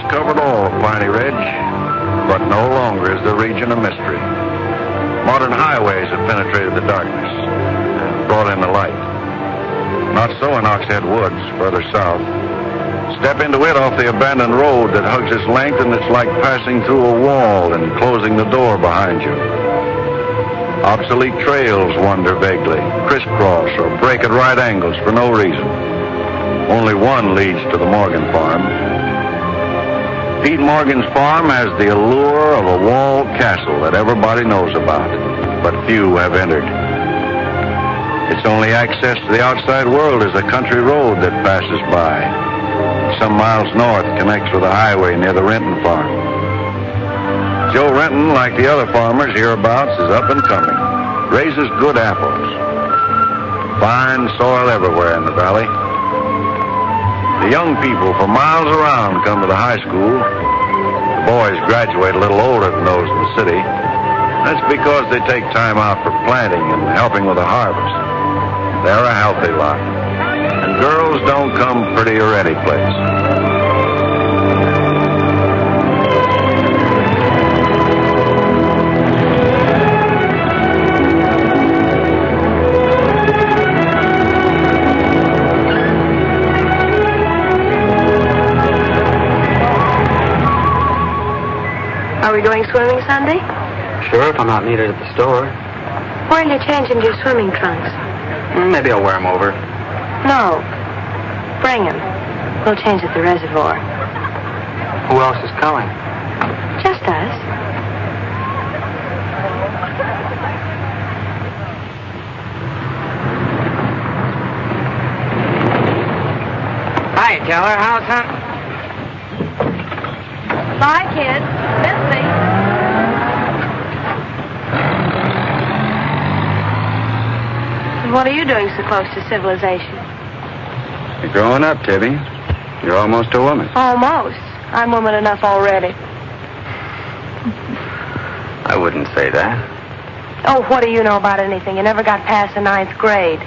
covered all of Piney Ridge, but no longer is the region a mystery. Modern highways have penetrated the darkness and brought in the light. Not so in Oxhead Woods, further south. Step into it off the abandoned road that hugs its length, and it's like passing through a wall and closing the door behind you. Obsolete trails wander vaguely, crisscross or break at right angles for no reason. Only one leads to the Morgan farm. Pete Morgan's farm has the allure of a walled castle that everybody knows about, but few have entered. Its only access to the outside world is a country road that passes by. Some miles north connects with a highway near the Renton farm. Joe Renton, like the other farmers hereabouts, is up and coming. Raises good apples. Fine soil everywhere in the valley. The young people from miles around come to the high school. The boys graduate a little older than those in the city. That's because they take time out for planting and helping with the harvest. They're a healthy lot. And girls don't come pretty or any place. Are we going swimming Sunday? Sure, if I'm not needed at the store. Why don't you change into your swimming trunks? Maybe I'll wear them over. No. Bring them. We'll change at the reservoir. Who else is coming? Just us. Hi, Keller. How's hunting? Bye, kids. Miss me. What are you doing so close to civilization? You're growing up, Tibby. You're almost a woman. Almost. I'm woman enough already. I wouldn't say that. Oh, what do you know about anything? You never got past the 9th grade.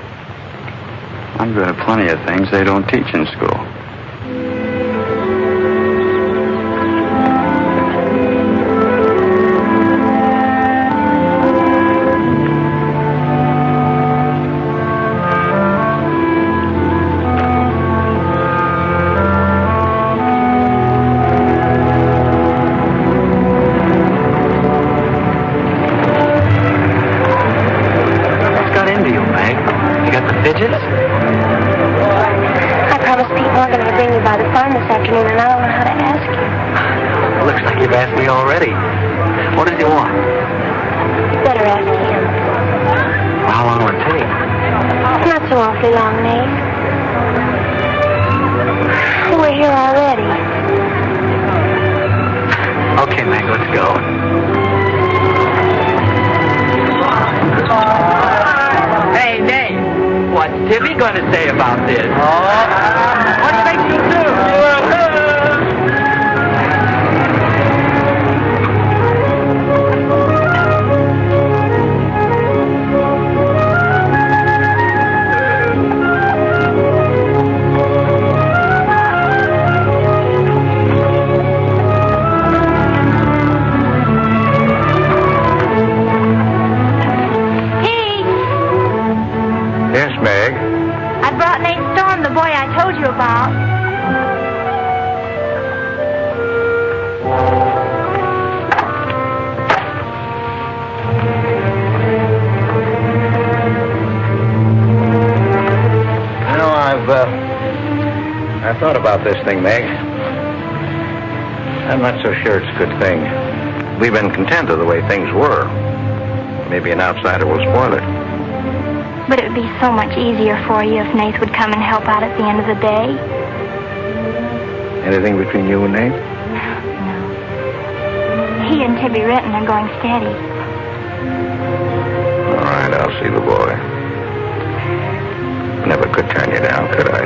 I'm good at plenty of things they don't teach in school. I promised Pete Morgan I'd bring you by the farm this afternoon, and I don't know how to ask you. Looks like you've asked me already. What does he want? Better ask him. How long will it take? Not so awfully long, Nate. We're here already. Okay, Meg, let's go. Hey, Nate. What's Tibby going to say about this? What makes you do? Yes, Meg. I brought Nate Storm, the boy I told you about. You know, I've thought about this thing, Meg. I'm not so sure it's a good thing. We've been content with the way things were. Maybe an outsider will spoil it. But it would be so much easier for you if Nate would come and help out at the end of the day. Anything between you and Nate? No. He and Tibby Renton are going steady. All right, I'll see the boy. Never could turn you down, could I?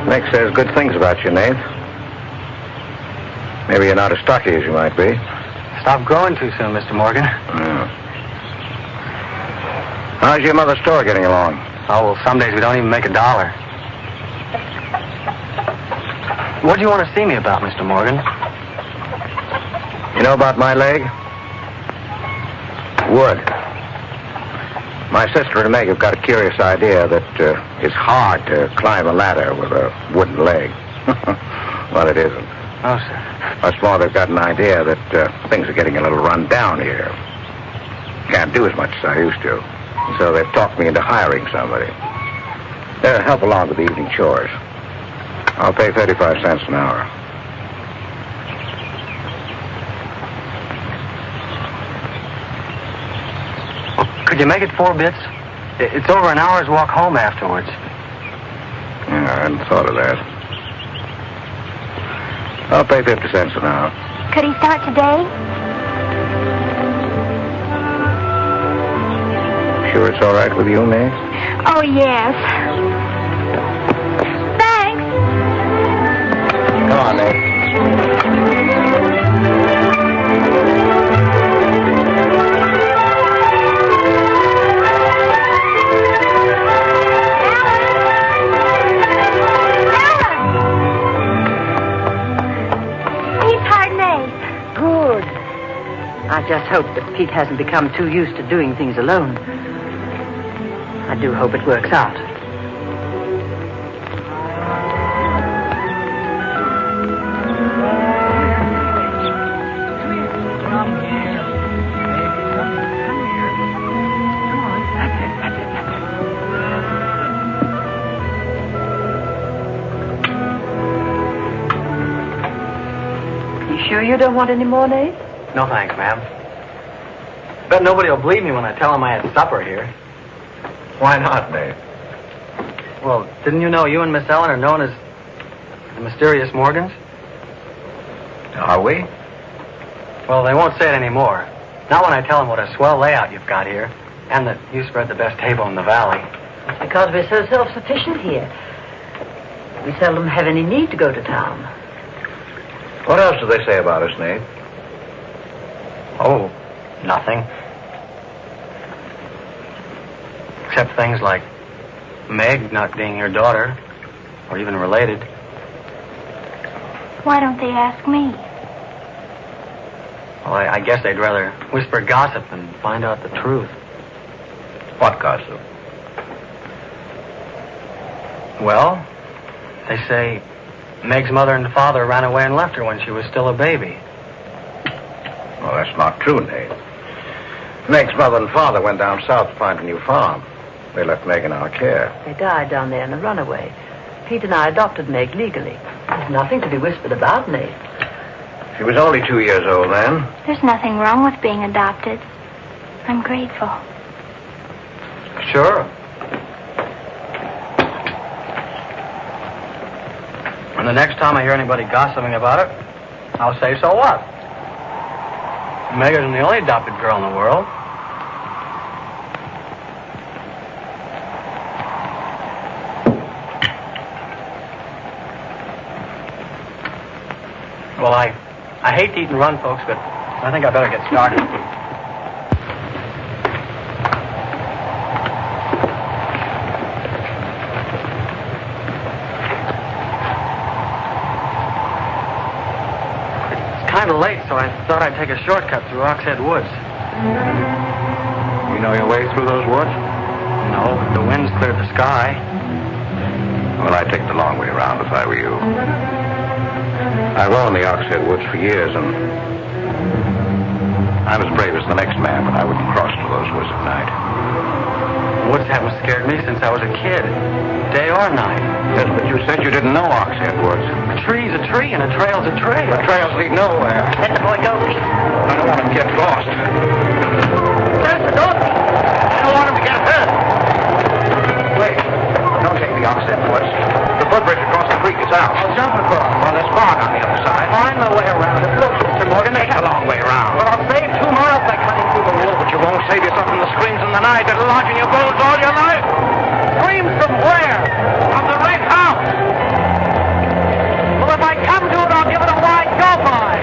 Nick says good things about you, Nate. Maybe you're not as stocky as you might be. Stop growing too soon, Mr. Morgan. Yeah. How's your mother's store getting along? Oh, well, some days we don't even make $1. What do you want to see me about, Mr. Morgan? You know about my leg? Wood. My sister and Meg have got a curious idea that it's hard to climb a ladder with a wooden leg. Well, it isn't. Oh, sir. Much more, they've got an idea that things are getting a little run down here. Can't do as much as I used to. So they've talked me into hiring somebody. They'll help along with the evening chores. I'll pay 35 cents an hour. Could you make it 4 bits? It's over an hour's walk home afterwards. Yeah, I hadn't thought of that. I'll pay 50 cents an hour. Could he start today? Sure it's all right with you, Meg? Oh, yes. Thanks. Come on, Meg. I just hope that Pete hasn't become too used to doing things alone. I do hope it works out. You sure you don't want any more, Nate? No, thanks, ma'am. Bet nobody will believe me when I tell them I had supper here. Why not, Meg? Well, didn't you know you and Miss Ellen are known as the Mysterious Morgans? Are we? Well, they won't say it anymore. Not when I tell them what a swell layout you've got here, and that you spread the best table in the valley. It's because we're so self-sufficient here. We seldom have any need to go to town. What else do they say about us, Nate? Oh, nothing. Except things like Meg not being your daughter, or even related. Why don't they ask me? Well, I guess they'd rather whisper gossip than find out the truth. What gossip? Well, they say Meg's mother and father ran away and left her when she was still a baby. Well, that's not true, Nate. Meg's mother and father went down south to find a new farm. They left Meg in our care. They died down there in a runaway. Pete and I adopted Meg legally. There's nothing to be whispered about, Nate. She was only 2 years old then. There's nothing wrong with being adopted. I'm grateful. Sure. And the next time I hear anybody gossiping about it, I'll say, so what? Meg isn't the only adopted girl in the world. Well, I hate to eat and run, folks, but I think I better get started. It's kind of late, so I thought I'd take a shortcut through Oxhead Woods. You know your way through those woods? No, but the wind's cleared the sky. Well, I'd take the long way around if I were you. I roamed the Oxhead Woods for years, and I'm as brave as the next man, but I wouldn't cross through those woods at night. Woods haven't scared me since I was a kid, day or night. Yes, but you said you didn't know Oxhead Woods. A tree's a tree, and a trail's a trail. The trails lead nowhere. Let the boy go, Pete. I don't want him to get lost. Close the door, Pete. I don't want him to get hurt. Wait, don't take the Oxhead Woods. The footbridge across the creek is out. I'll jump across. Well, there's fog on the other side. Find my way around it. Look, Mr. Morgan, Take the long way around. Well, I'll save 2 miles by cutting through the wood. But you won't save yourself from the screams in the night that'll lodge in your bones all your life. Screams from where? From the red house. Well, if I come to it, I'll give it a wide gulp eye.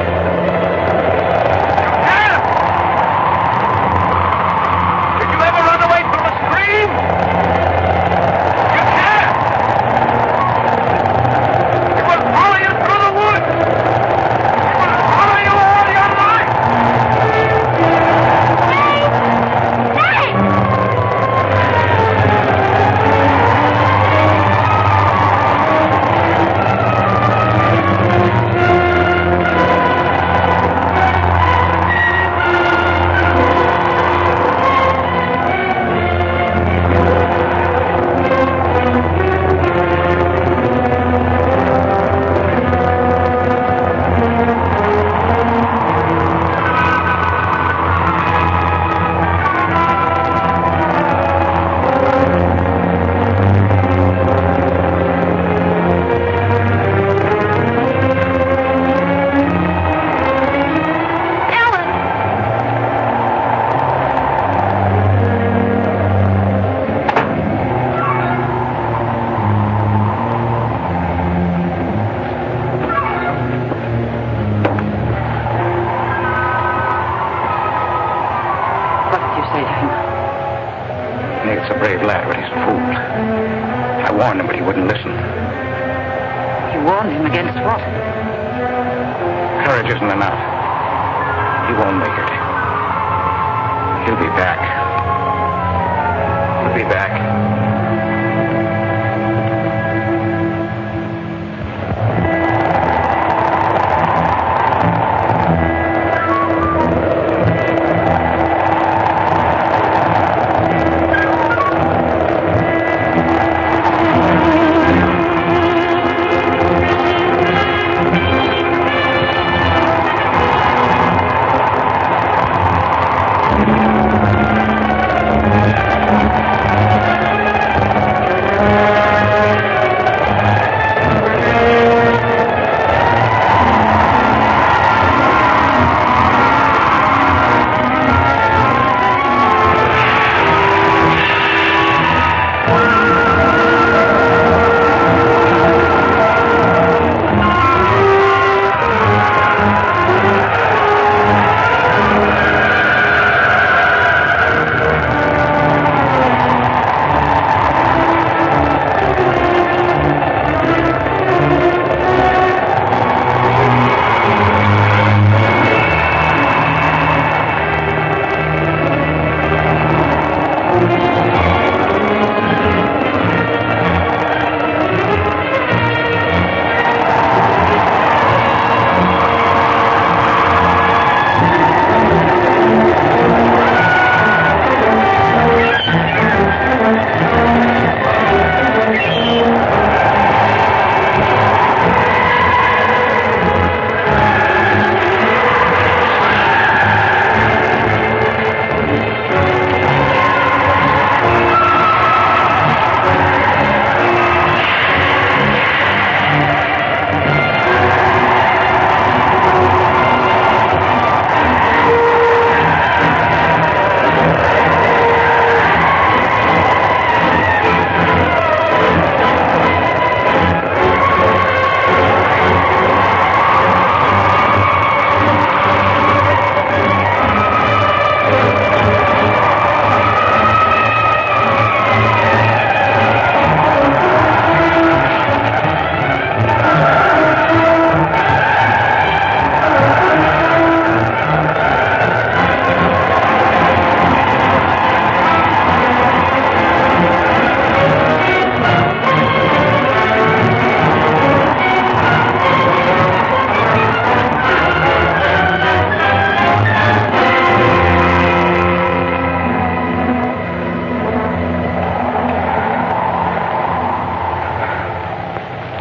fool. I warned him, but he wouldn't listen. You warned him against what? Courage isn't enough. He won't make it. He'll be back. He'll be back.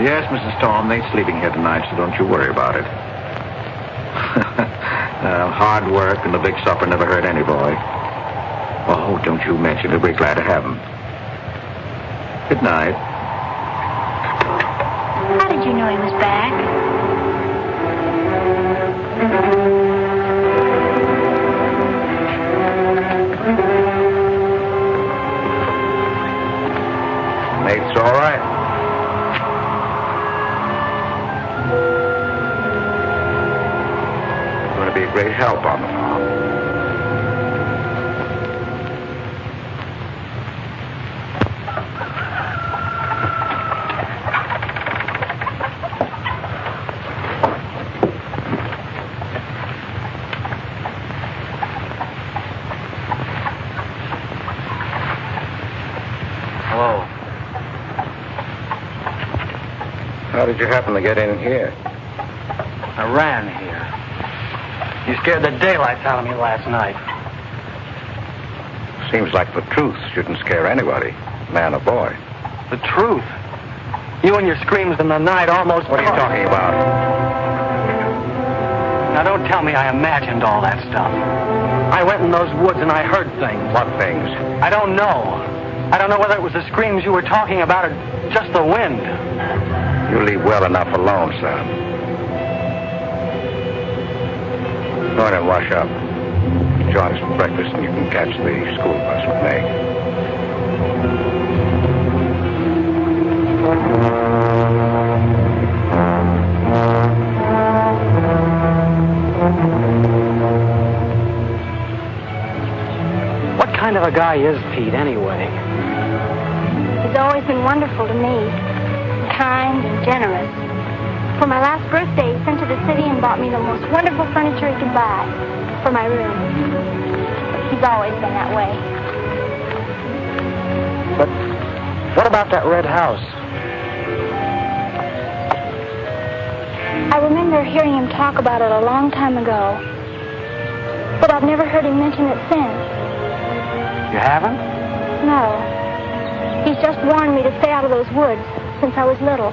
Yes, Mrs. Storm, they're sleeping here tonight, so don't you worry about it. Hard work and the big supper never hurt any boy. Oh, don't you mention it. We're glad to have him. Good night. How did you know he was back? Nate's all right. Going to be a great help on the farm. Hello. How did you happen to get in here? I ran here. You scared the daylights out of me last night. Seems like the truth shouldn't scare anybody, man or boy. The truth. You and your screams in the night almost... What are you talking about? Now, don't tell me I imagined all that stuff. I went in those woods and I heard things. What things? I don't know. I don't know whether it was the screams you were talking about or just the wind. You leave well enough alone, son. Go in and wash up. Join us for breakfast and you can catch the school bus with me. What kind of a guy is Pete, anyway? has always been wonderful to me. Kind and generous. For my last birthday, he sent to the city and bought me the most wonderful furniture he could buy for my room. He's always been that way. But what about that red house? I remember hearing him talk about it a long time ago. But I've never heard him mention it since. You haven't? No. He's just warned me to stay out of those woods since I was little.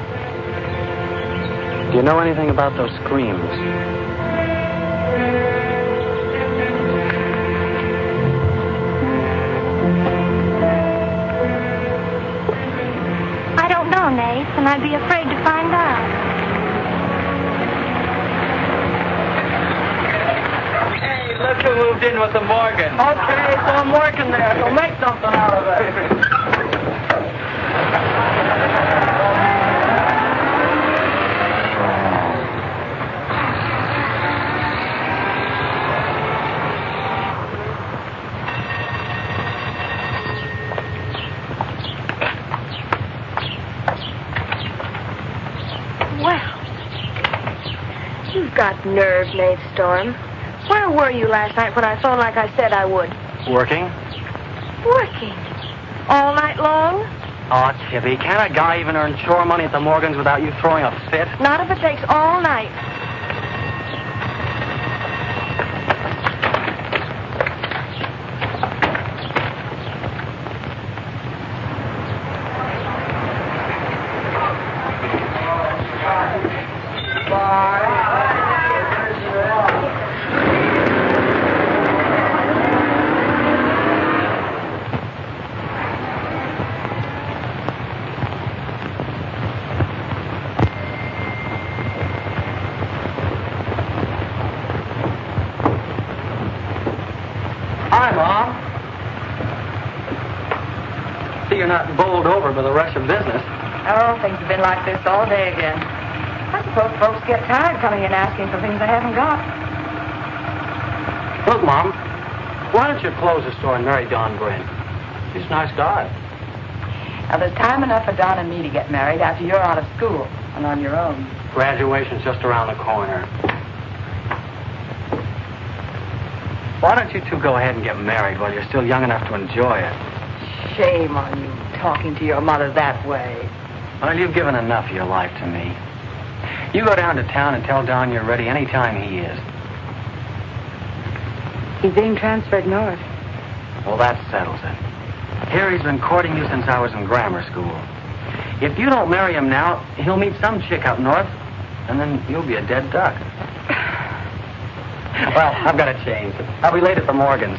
Do you know anything about those screams? I don't know, Nath, and I'd be afraid to find out. Hey, look who moved in with the Morgan. Okay, so I'm working there, so make something out of it. You've got nerve, Nate Storm. Where were you last night when I phoned like I said I would? Working? Working. All night long? Oh, Tibby, can't a guy even earn chore money at the Morgans without you throwing a fit? Not if it takes all night. Hi, Mom. See, you're not bowled over by the rush of business. Oh, things have been like this all day again. I suppose folks get tired coming in asking for things they haven't got. Look, Mom, why don't you close the store and marry Don Bryn? He's a nice guy. Now, there's time enough for Don and me to get married after you're out of school and on your own. Graduation's just around the corner. Why don't you two go ahead and get married while you're still young enough to enjoy it? Shame on you talking to your mother that way. Well, you've given enough of your life to me. You go down to town and tell Don you're ready any time he is. He's being transferred north. Well, that settles it. Here he's been courting you since I was in grammar school. If you don't marry him now, he'll meet some chick up north, and then you'll be a dead duck. Well, I've got to change. I'll be late at the Morgans.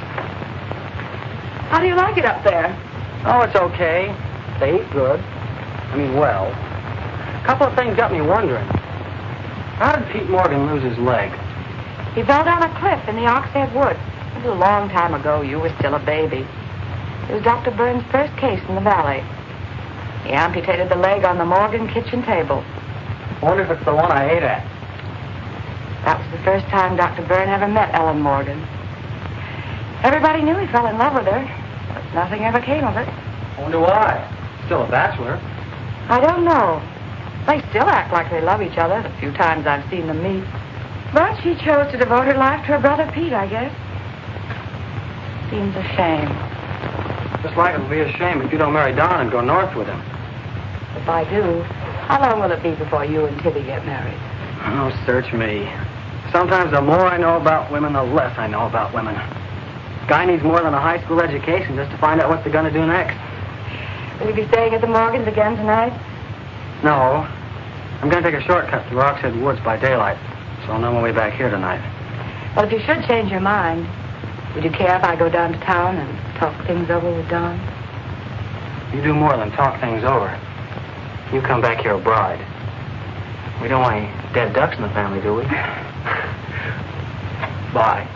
How do you like it up there? Oh, it's okay. They eat good. I mean, well. A couple of things got me wondering. How did Pete Morgan lose his leg? He fell down a cliff in the Oxhead Woods. It was a long time ago. You were still a baby. It was Dr. Burns' first case in the valley. He amputated the leg on the Morgan kitchen table. Wonder if it's the one I ate at. That was the first time Dr. Byrne ever met Ellen Morgan. Everybody knew he fell in love with her, but nothing ever came of it. Wonder why. Still a bachelor. I don't know. They still act like they love each other the few times I've seen them meet. But she chose to devote her life to her brother Pete, I guess. Seems a shame. Just like it would be a shame if you don't marry Don and go north with him. If I do, how long will it be before you and Tibby get married? Oh, search me. Sometimes the more I know about women, the less I know about women. Guy needs more than a high school education just to find out what they're going to do next. Will you be staying at the Morgans again tonight? No. I'm going to take a shortcut through Oxhead Woods by daylight, so I'll know my way back here tonight. Well, if you should change your mind, would you care if I go down to town and talk things over with Don? You do more than talk things over. You come back here a bride. We don't want any dead ducks in the family, do we? Bye.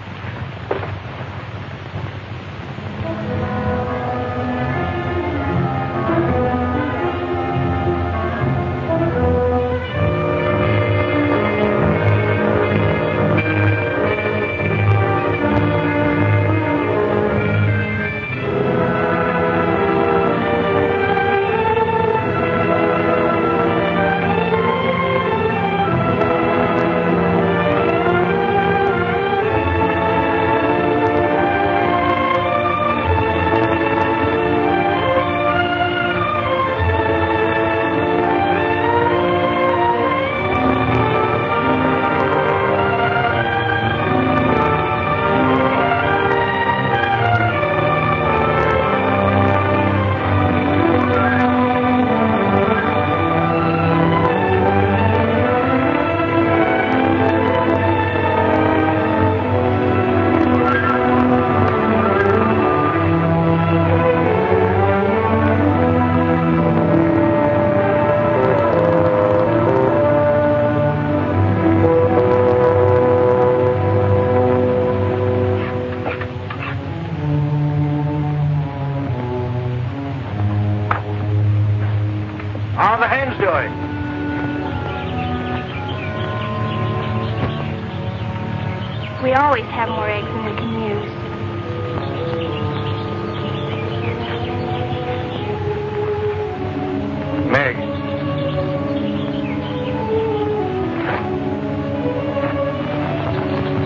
How are the hens doing? We always have more eggs than we can use. Meg.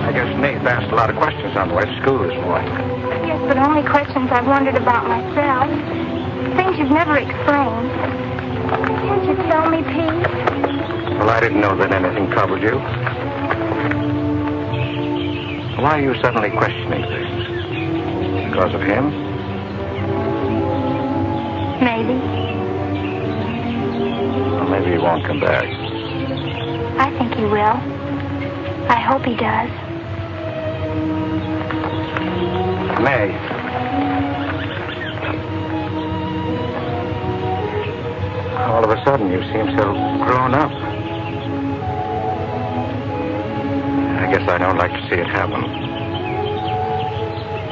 I guess Nate asked a lot of questions on the way to school this morning. Yes, but only questions I've wondered about myself. Things you've never explained. Can't you tell me, Pete? Well, I didn't know that anything troubled you. Why are you suddenly questioning things? Because of him? Maybe. Well, maybe he won't come back. I think he will. I hope he does. May. All of a sudden, you seem so grown up. I guess I don't like to see it happen.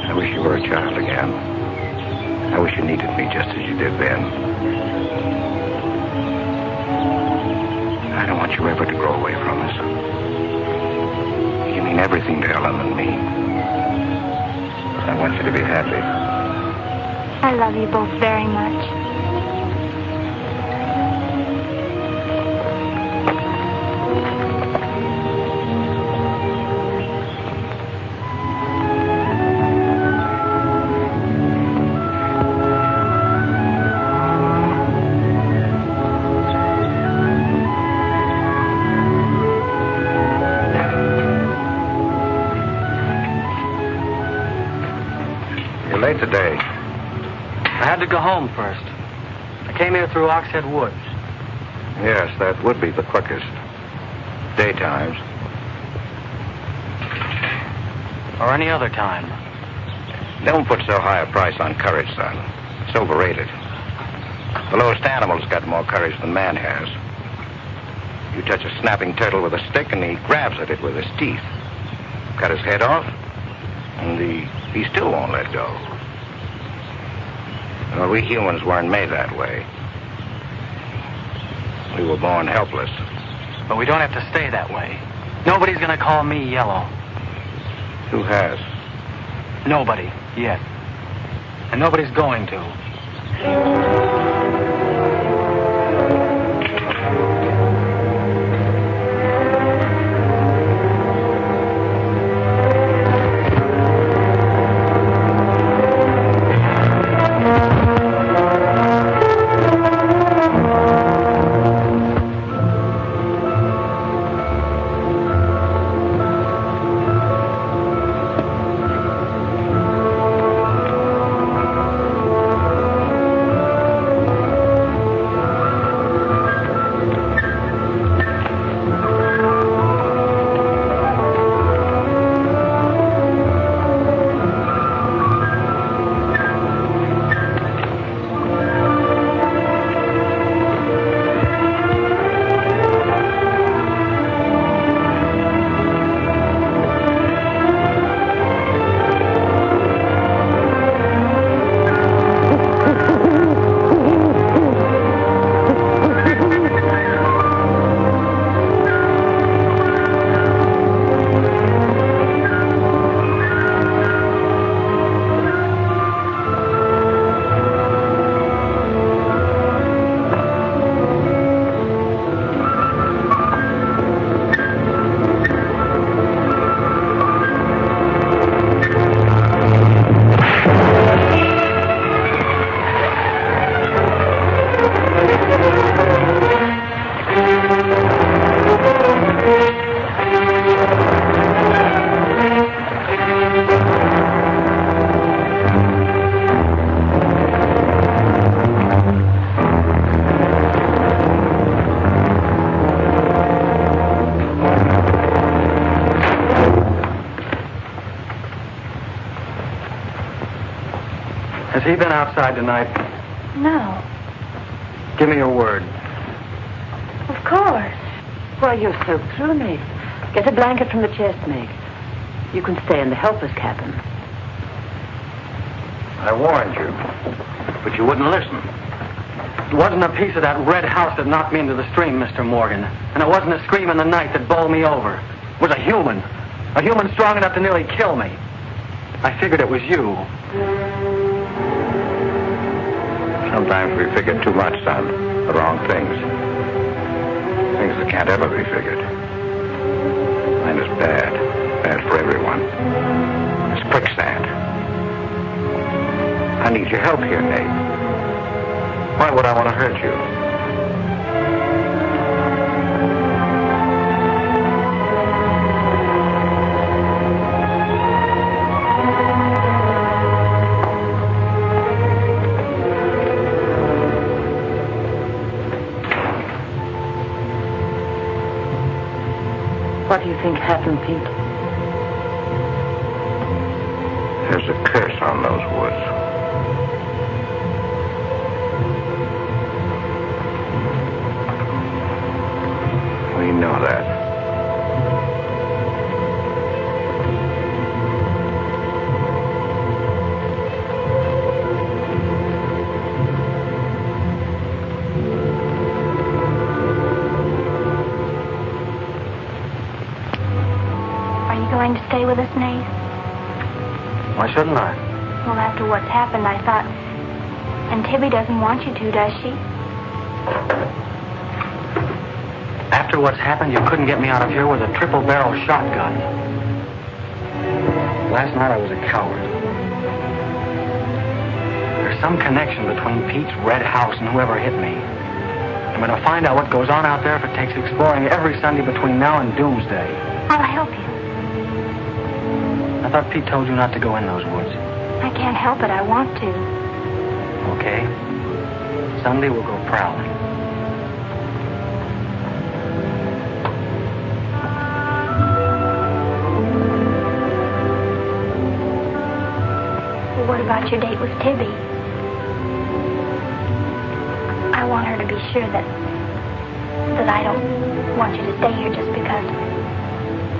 I wish you were a child again. I wish you needed me just as you did then. I don't want you ever to grow away from us. You mean everything to Ellen and me. I want you to be happy. I love you both very much. Late today. I had to go home first. I came here through Oxhead Woods. Yes, that would be the quickest. Daytimes. Or any other time. Don't put so high a price on courage, son. It's overrated. The lowest animal's got more courage than man has. You touch a snapping turtle with a stick and he grabs at it with his teeth. Cut his head off, and he still won't let go. Well, we humans weren't made that way. We were born helpless. But we don't have to stay that way. Nobody's gonna call me yellow. Who has? Nobody, yet. And nobody's going to. Has he been outside tonight? No. Give me your word. Of course. Well, you're soaked through, Meg. Get a blanket from the chest, Meg. You can stay in the helper's cabin. I warned you, but you wouldn't listen. It wasn't a piece of that red house that knocked me into the stream, Mr. Morgan. And it wasn't a scream in the night that bowled me over. It was a human strong enough to nearly kill me. I figured it was you. Sometimes we figure too much, son. The wrong things. Things that can't ever be figured. Mine is bad. Bad for everyone. It's quicksand. I need your help here, Nate. Why would I want to hurt you? What do you think happened, Pete? There's a curse on those woods. We know that. Are you going to stay with us, Nate? Why shouldn't I? Well, after what's happened, I thought... And Tibby doesn't want you to, does she? After what's happened, you couldn't get me out of here with a triple-barrel shotgun. Last night I was a coward. There's some connection between Pete's red house and whoever hit me. I'm going to find out what goes on out there if it takes exploring every Sunday between now and doomsday. I'll help you. I thought Pete told you not to go in those woods. I can't help it. I want to. Okay. Sunday we'll go prowling. What about your date with Tibby? I want her to be sure that I don't want you to stay here just because...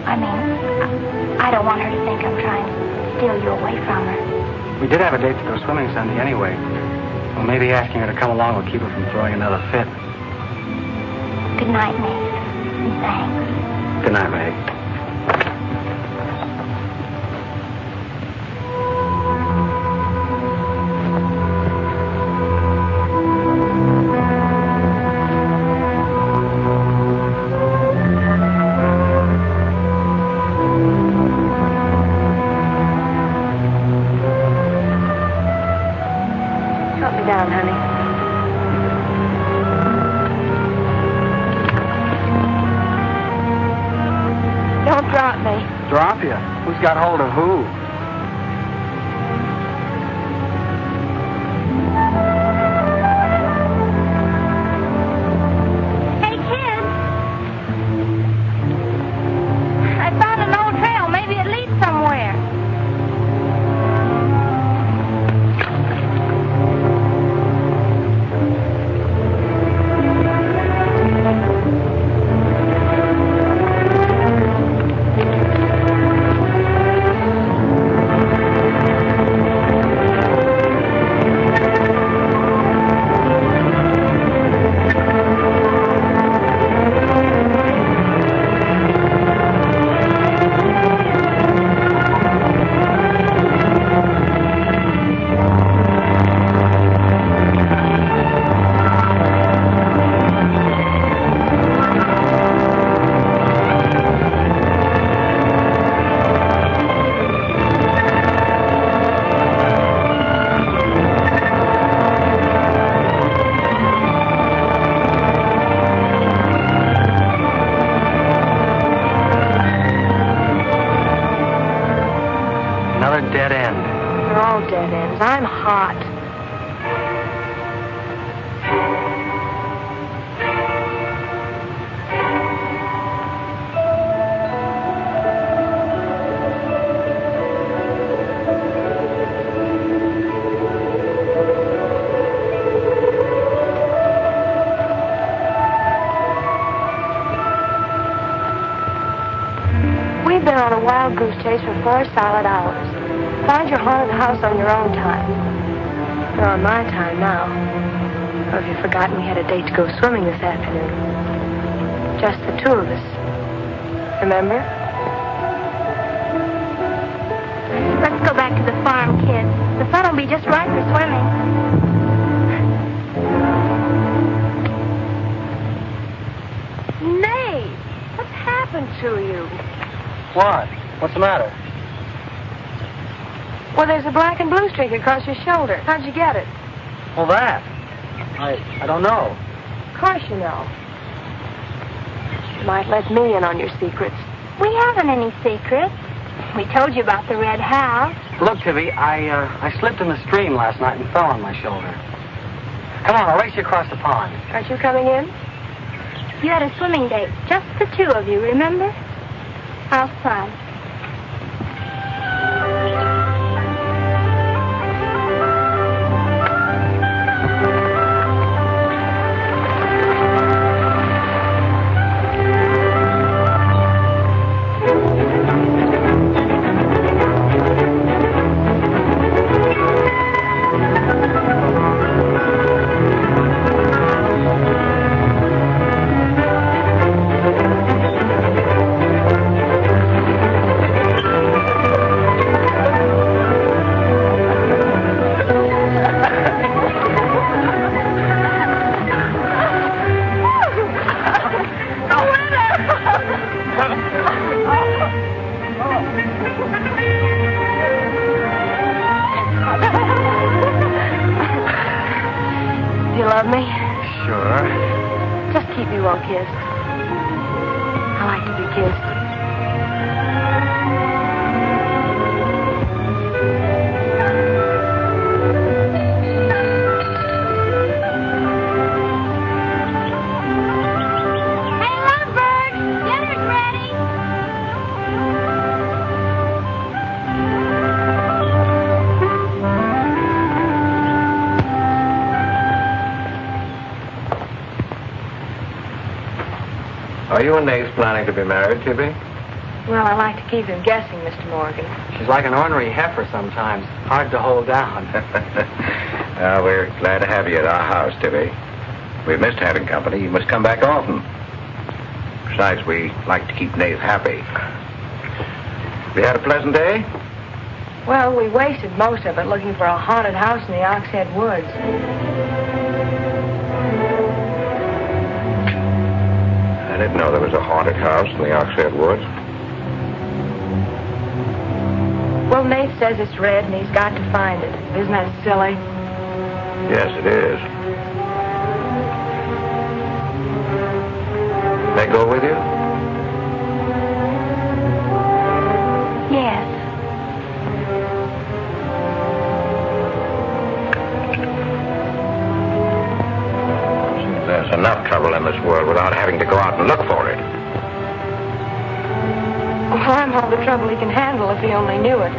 I don't want her to think I'm trying to steal you away from her. We did have a date to go swimming Sunday anyway. Well, maybe asking her to come along will keep her from throwing another fit. Good night, Nate. And thanks. Good night, Meg. Drop you? Who's got hold of who? Hey, kids! I found an old trail. Maybe it leads somewhere. Dead end. They're all dead ends. I'm hot. We've been on a wild goose chase for 4 solid hours. Find your haunted house on your own time. You're on my time now. Or have you forgotten we had a date to go swimming this afternoon? Just the two of us. Remember? Let's go back to the farm, kids. The sun will be just right for swimming. Nate, what's happened to you? What? What's the matter? Well, there's a black and blue streak across your shoulder. How'd you get it? Well, that. I don't know. Of course you know. You might let me in on your secrets. We haven't any secrets. We told you about the red house. Look, Tibby, I slipped in the stream last night and fell on my shoulder. Come on, I'll race you across the pond. Aren't you coming in? You had a swimming date, just the two of you, remember? How's fun? You love me? Sure. Just keep me well kissed. I like to be kissed. Hey, Lovebird! Dinner's ready! Are you and Nate planning to be married, Tibby? Well, I like to keep him guessing, Mr. Morgan. She's like an ornery heifer sometimes. Hard to hold down. We're glad to have you at our house, Tibby. We've missed having company. You must come back often. Besides, we like to keep Nate happy. We had a pleasant day? Well, we wasted most of it looking for a haunted house in the Oxhead Woods. I didn't know there was a haunted house in the Oxhead Woods. Well, Nate says it's red and he's got to find it. Isn't that silly? Yes, it is. May I go with you? Yes. There's enough trouble in this world without having to go out and look for it. Well, I'm all the trouble he can handle if he only knew it.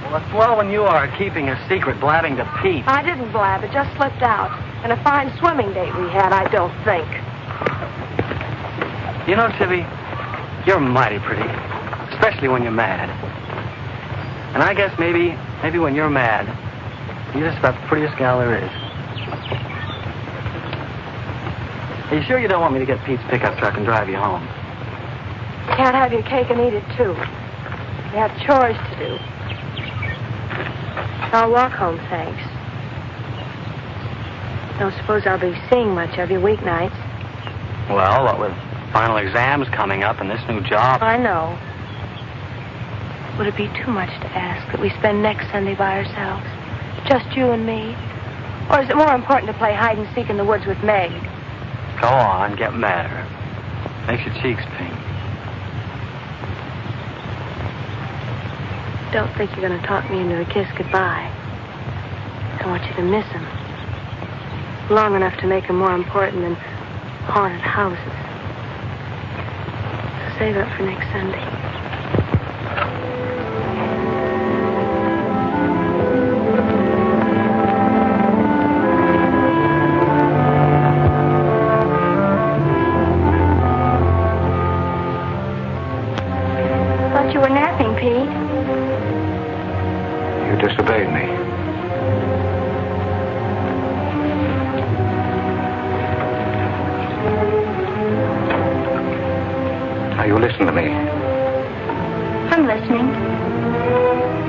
Well, it's swell when you are keeping a secret, blabbing to Pete. I didn't blab. It just slipped out. And a fine swimming date we had, I don't think. You know, Tibby, you're mighty pretty, especially when you're mad. And I guess maybe when you're mad, you're just about the prettiest gal there is. Are you sure you don't want me to get Pete's pickup truck and drive you home? Can't have your cake and eat it, too. You have chores to do. I'll walk home, thanks. Don't suppose I'll be seeing much of you weeknights. Well, what with final exams coming up and this new job. I know. Would it be too much to ask that we spend next Sunday by ourselves? Just you and me? Or is it more important to play hide and seek in the woods with Meg? Go on, get madder. Makes your cheeks pink. Don't think you're going to talk me into a kiss goodbye. I want you to miss him. Long enough to make him more important than haunted houses. So save up for next Sunday. thought you were napping, Pete. You disobeyed me. Now, you listen to me. I'm listening.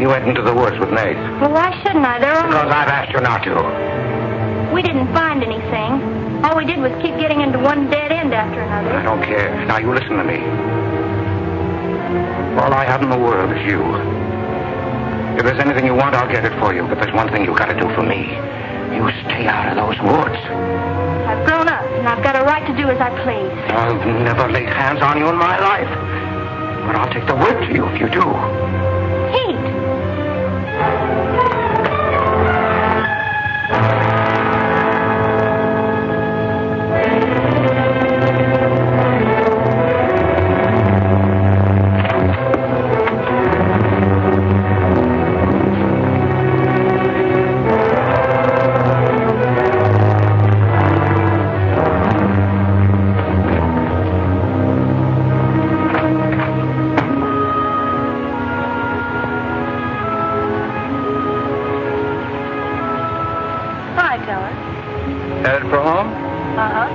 You went into the woods with Nate. Well, why shouldn't I? They're Because all... I've asked you not to. We didn't find anything. All we did was keep getting into one dead end after I another. don't care. Now, you listen to me. All I have in the world is you. If there's anything you want, I'll get it for you. But there's one thing you gotta do for me. You stay out of those woods. I've grown up, and I've got a right to do as I please. I've never laid hands on you in my life. But I'll take the word to you if you do. Pete! Hi, Teller. Headed for home? Uh-huh.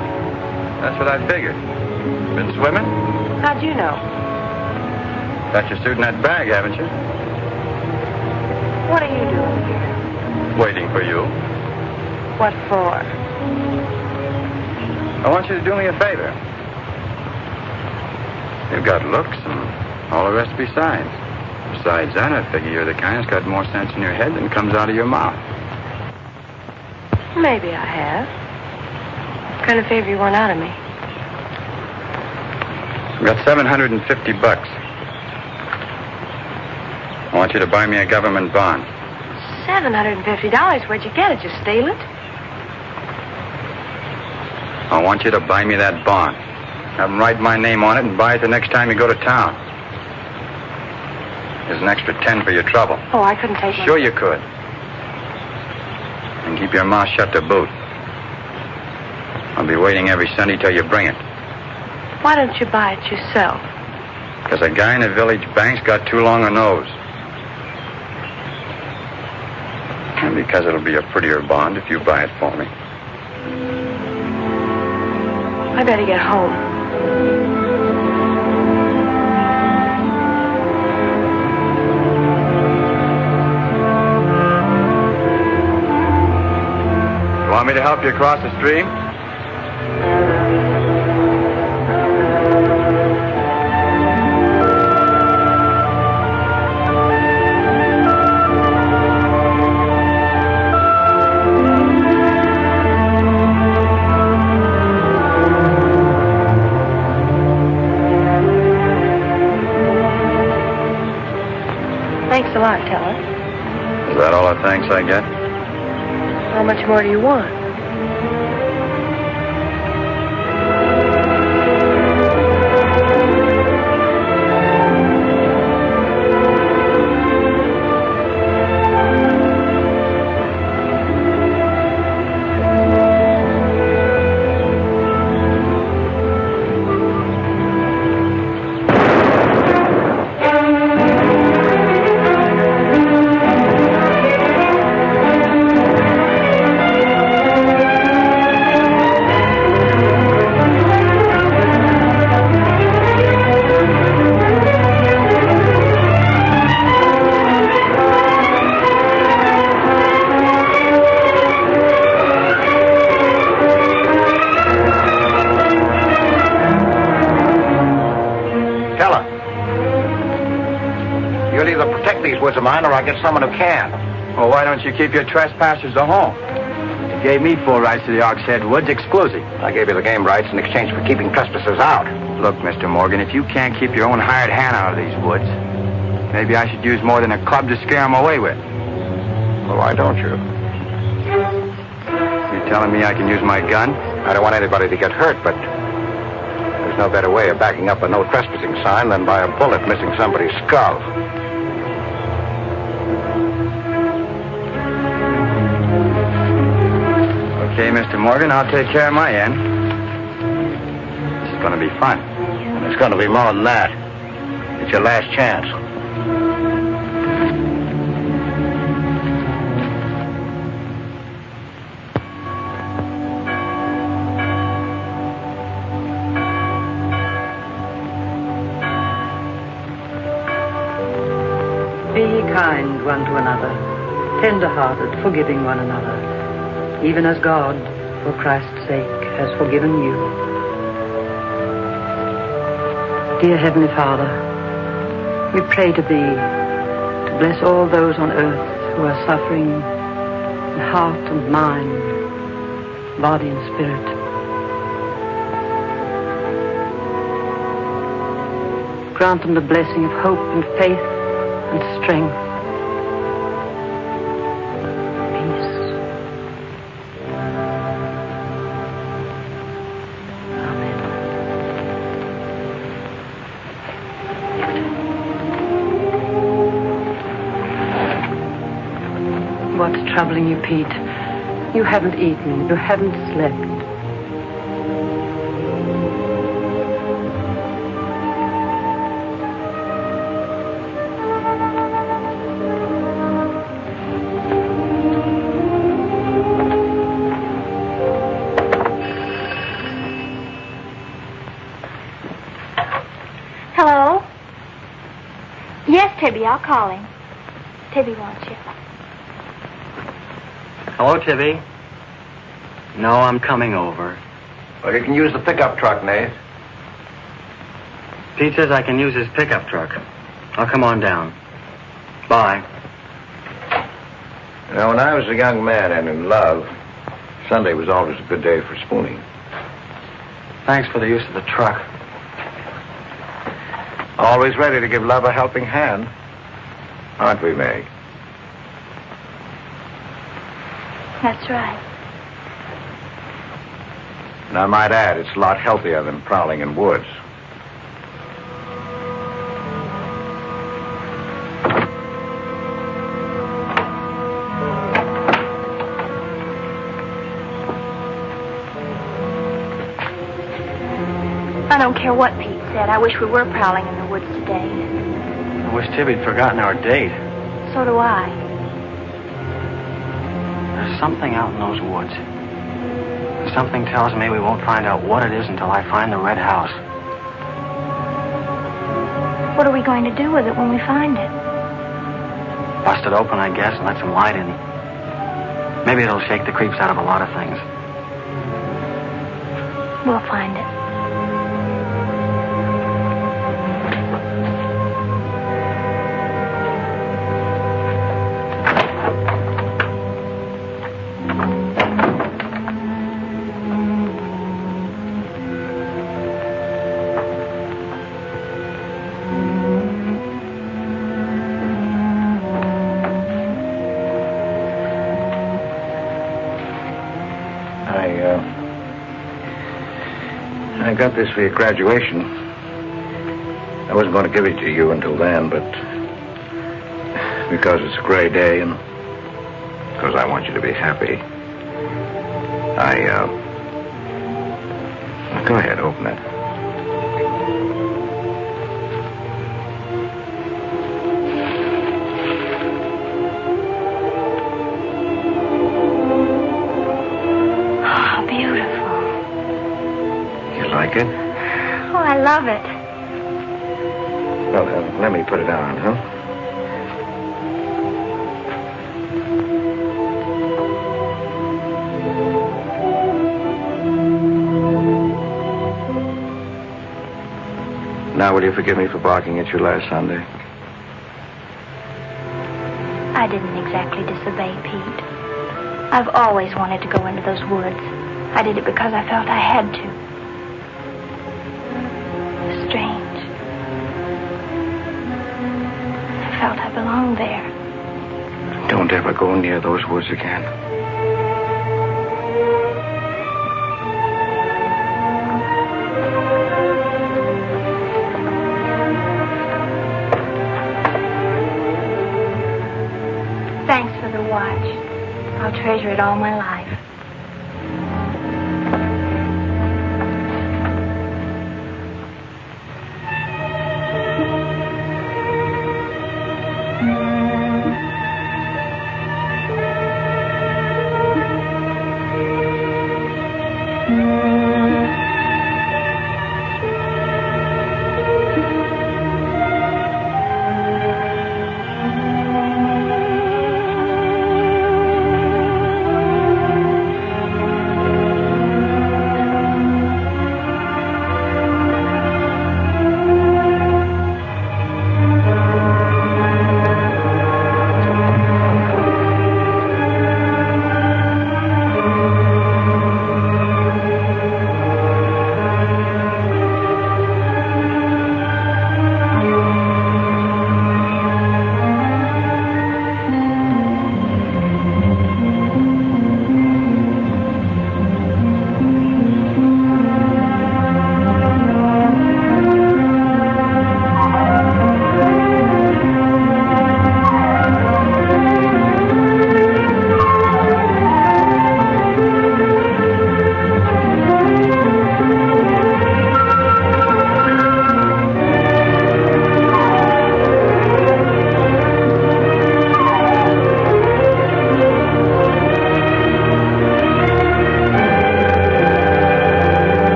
That's what I figured. Been swimming? How'd you know? Got your suit in that bag, haven't you? What are you doing here? Waiting for you. What for? I want you to do me a favor. You've got looks and all the rest besides. Besides that, I figure you're the kind that's got more sense in your head than comes out of your mouth. Maybe I have. What kind of favor you want out of me? I've got $750. I want you to buy me a government bond. $750? Where'd you get it? You steal it? I want you to buy me that bond. Have them write my name on it and buy it the next time you go to town. There's an extra 10 for your trouble. Oh, I couldn't take Sure you could. And keep your mouth shut to boot. I'll be waiting every Sunday till you bring it. Why don't you buy it yourself? Because a guy in the village bank's got too long a nose. And because it'll be a prettier bond if you buy it for me. I better get home. You want me to help you across the stream? Thanks a lot, Teller. Is that all the thanks I get? How much more do you want? You'll either protect these woods of mine or I'll get someone who can. Well, why don't you keep your trespassers at home? You gave me full rights to the Ox Head Woods exclusive. I gave you the game rights in exchange for keeping trespassers out. Look, Mr. Morgan, if you can't keep your own hired hand out of these woods, maybe I should use more than a club to scare them away with. Well, why don't you? You telling me I can use my gun? I don't want anybody to get hurt, but there's no better way of backing up a no trespassing sign than by a bullet missing somebody's skull. Okay, Mr. Morgan, I'll take care of my end. This is going to be fun. And it's going to be more than that. It's your last chance. Be ye kind one to another, tender-hearted, forgiving one another, even as God, for Christ's sake, has forgiven you. Dear Heavenly Father, we pray to Thee to bless all those on earth who are suffering in heart and mind, body and spirit. Grant them the blessing of hope and faith and strength. Peace. Amen. What's troubling you, Pete? You haven't eaten. You haven't slept. Hello? Yes, Tibby, I'll call him. Tibby wants you. Hello, Tibby. No, I'm coming over. Well, you can use the pickup truck, Nate. Pete says I can use his pickup truck. I'll come on down. Bye. You know, when I was a young man and in love, Sunday was always a good day for spooning. Thanks for the use of the truck. Always ready to give love a helping hand. Aren't we, Meg? That's right. And I might add, it's a lot healthier than prowling in woods. I don't care what Pete said. I wish we were prowling in the woods today. I wish Tibby'd forgotten our date. So do I. There's something out in those woods. Something tells me we won't find out what it is until I find the red house. What are we going to do with it when we find it? Bust it open, I guess, and let some light in. Maybe it'll shake the creeps out of a lot of things. We'll find it. I got this for your graduation. I wasn't going to give it to you until then, but because it's a gray day and because I want you to be happy, go ahead, open it. Like it? Oh, I love it. Well, let me put it on, huh? Now, will you forgive me for barking at you last Sunday? I didn't exactly disobey Pete. I've always wanted to go into those woods. I did it because I felt I had to. Strange. I felt I belonged there. Don't ever go near those woods again. Thanks for the watch. I'll treasure it all my life.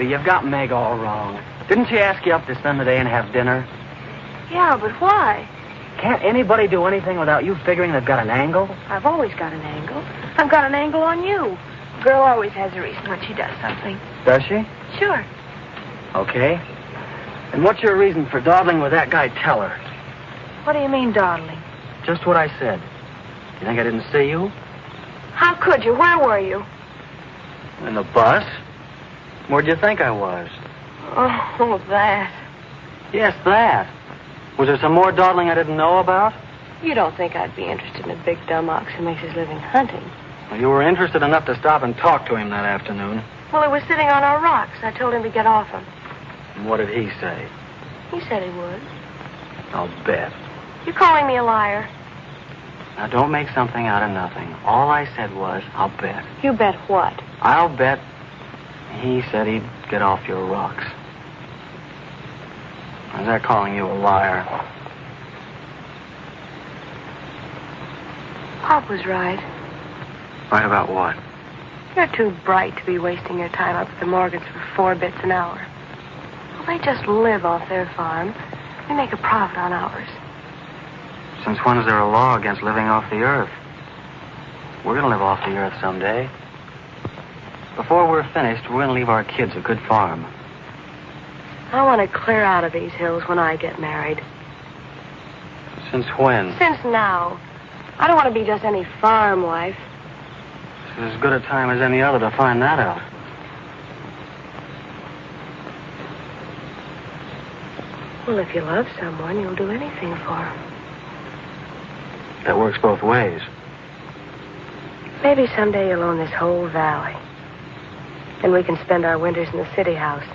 Davy, you've got Meg all wrong. Didn't she ask you up to spend the day and have dinner? Yeah, but why? Can't anybody do anything without you figuring they've got an angle? I've always got an angle. I've got an angle on you. A girl always has a reason when she does something. Does she? Sure. Okay. And what's your reason for dawdling with that guy Teller? What do you mean, dawdling? Just what I said. You think I didn't see you? How could you? Where were you? In the bus? Where'd you think I was? Oh, that. Yes, that. Was there some more dawdling I didn't know about? You don't think I'd be interested in a big dumb ox who makes his living hunting? Well, you were interested enough to stop and talk to him that afternoon. Well, it was sitting on our rocks. I told him to get off him. And what did he say? He said he would. I'll bet. You're calling me a liar. Now, don't make something out of nothing. All I said was, I'll bet. You bet what? I'll bet he said he'd get off your rocks. Is that calling you a liar? Pop was right. Right about what? You're too bright to be wasting your time up at the Morgans for 4 bits an hour. Well, they just live off their farm. We make a profit on ours. Since when is there a law against living off the earth? We're going to live off the earth someday. Before we're finished, we're going to leave our kids a good farm. I want to clear out of these hills when I get married. Since when? Since now. I don't want to be just any farm wife. It's as good a time as any other to find that out. Well, if you love someone, you'll do anything for him. That works both ways. Maybe someday you'll own this whole valley. And we can spend our winters in the city house.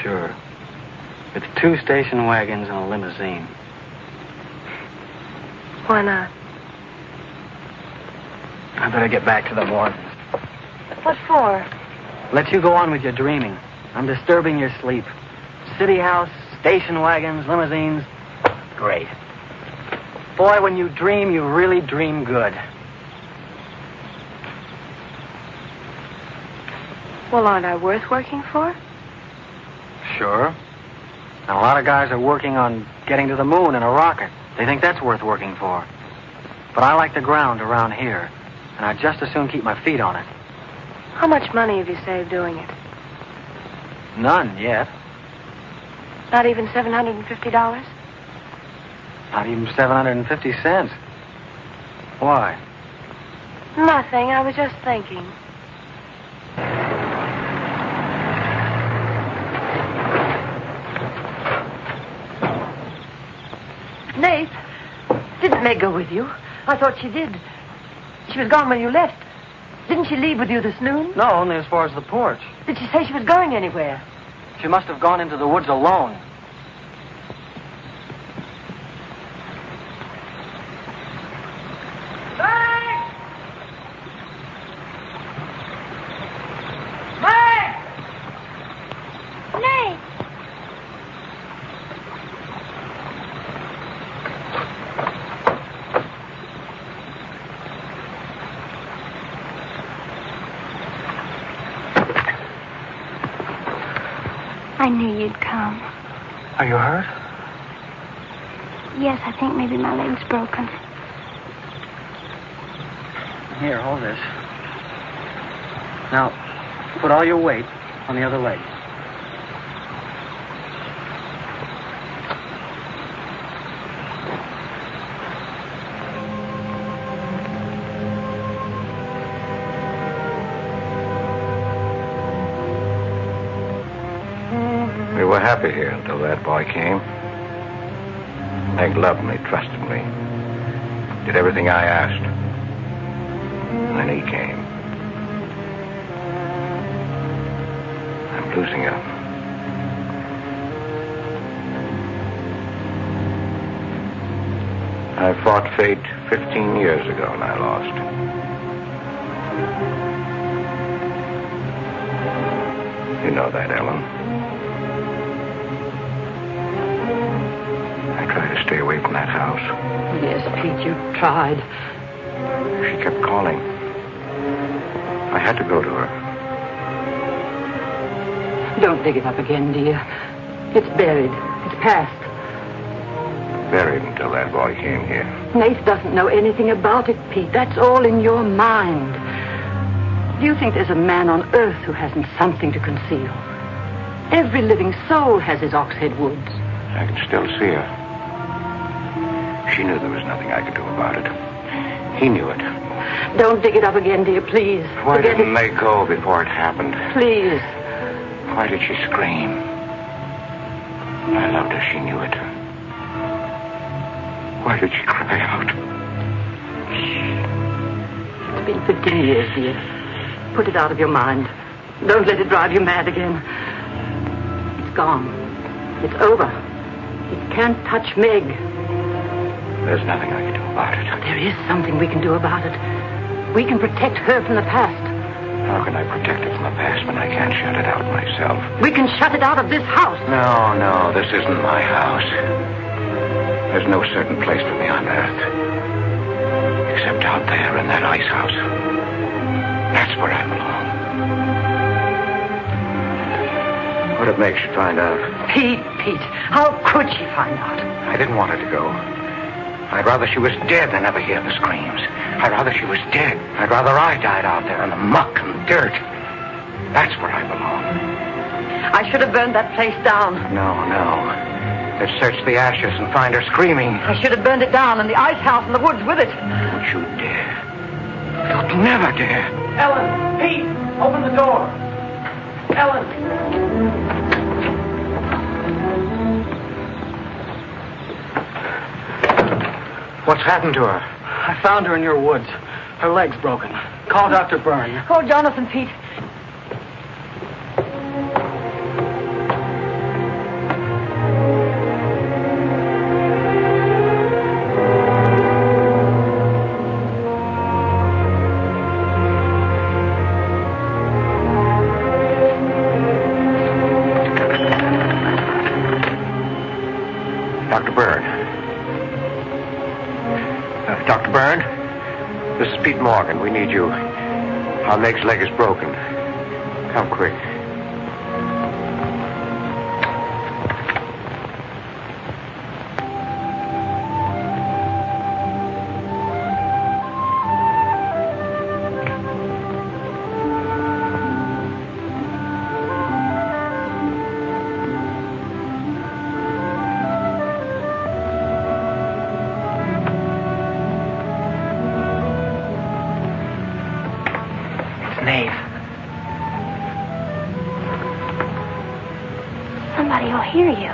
Sure. With 2 station wagons and a limousine. Why not? I better get back to the Morgans. What for? Let you go on with your dreaming. I'm disturbing your sleep. City house, station wagons, limousines. Great. Boy, when you dream, you really dream good. Well, aren't I worth working for? Sure. And a lot of guys are working on getting to the moon in a rocket. They think that's worth working for. But I like the ground around here, and I'd just as soon keep my feet on it. How much money have you saved doing it? None yet. Not even $750? Not even 750 cents. Why? Nothing. I was just thinking. Nate, didn't Meg go with you? I thought she did. She was gone when you left. Didn't she leave with you this noon? No, only as far as the porch. Did she say she was going anywhere? She must have gone into the woods alone. I knew you'd come. Are you hurt? Yes, I think maybe my leg's broken. Here, hold this. Now, put all your weight on the other leg. We were happy here until that boy came. Meg loved me, trusted me, did everything I asked. And then he came. I'm losing her. I fought fate 15 years ago and I lost. You know that, Ellen. I tried to stay away from that house. Yes, Pete, you tried. She kept calling. I had to go to her. Don't dig it up again, dear. It's buried. It's past. Buried until that boy came here. Nath doesn't know anything about it, Pete. That's all in your mind. Do you think there's a man on earth who hasn't something to conceal? Every living soul has his Oxhead Woods. I can still see her. She knew there was nothing I could do about it. He knew it. Don't dig it up again, dear, please. Why Forget didn't it. they go before it happened? Please. Why did she scream? I loved her. She knew it. Why did she cry out? It's been 15 years, dear. Put it out of your mind. Don't let it drive you mad again. It's gone. It's over. It can't touch Meg. There's nothing I can do about it. There is something we can do about it. We can protect her from the past. How can I protect it from the past when I can't shut it out myself? We can shut it out of this house. No, this isn't my house. There's no certain place for me on earth. Except out there in that ice house. That's where I belong. What'd it make she find out? Pete, how could she find out? I didn't want her to go. I'd rather she was dead than ever hear the screams. I'd rather she was dead. I'd rather I died out there in the muck and dirt. That's where I belong. I should have burned that place down. No. Let's search the ashes and find her screaming. I should have burned it down and the ice house and the woods with it. Don't you dare. You'll never dare. Ellen, Pete, open the door. Ellen. What's happened to her? I found her in your woods. Her leg's broken. Call Dr. Byrne. Call Jonathan, Pete. Dr. Byrne. Dr. Byrne? This is Pete Morgan. We need you. Our Meg's leg is broken. Come quick. Somebody will hear you.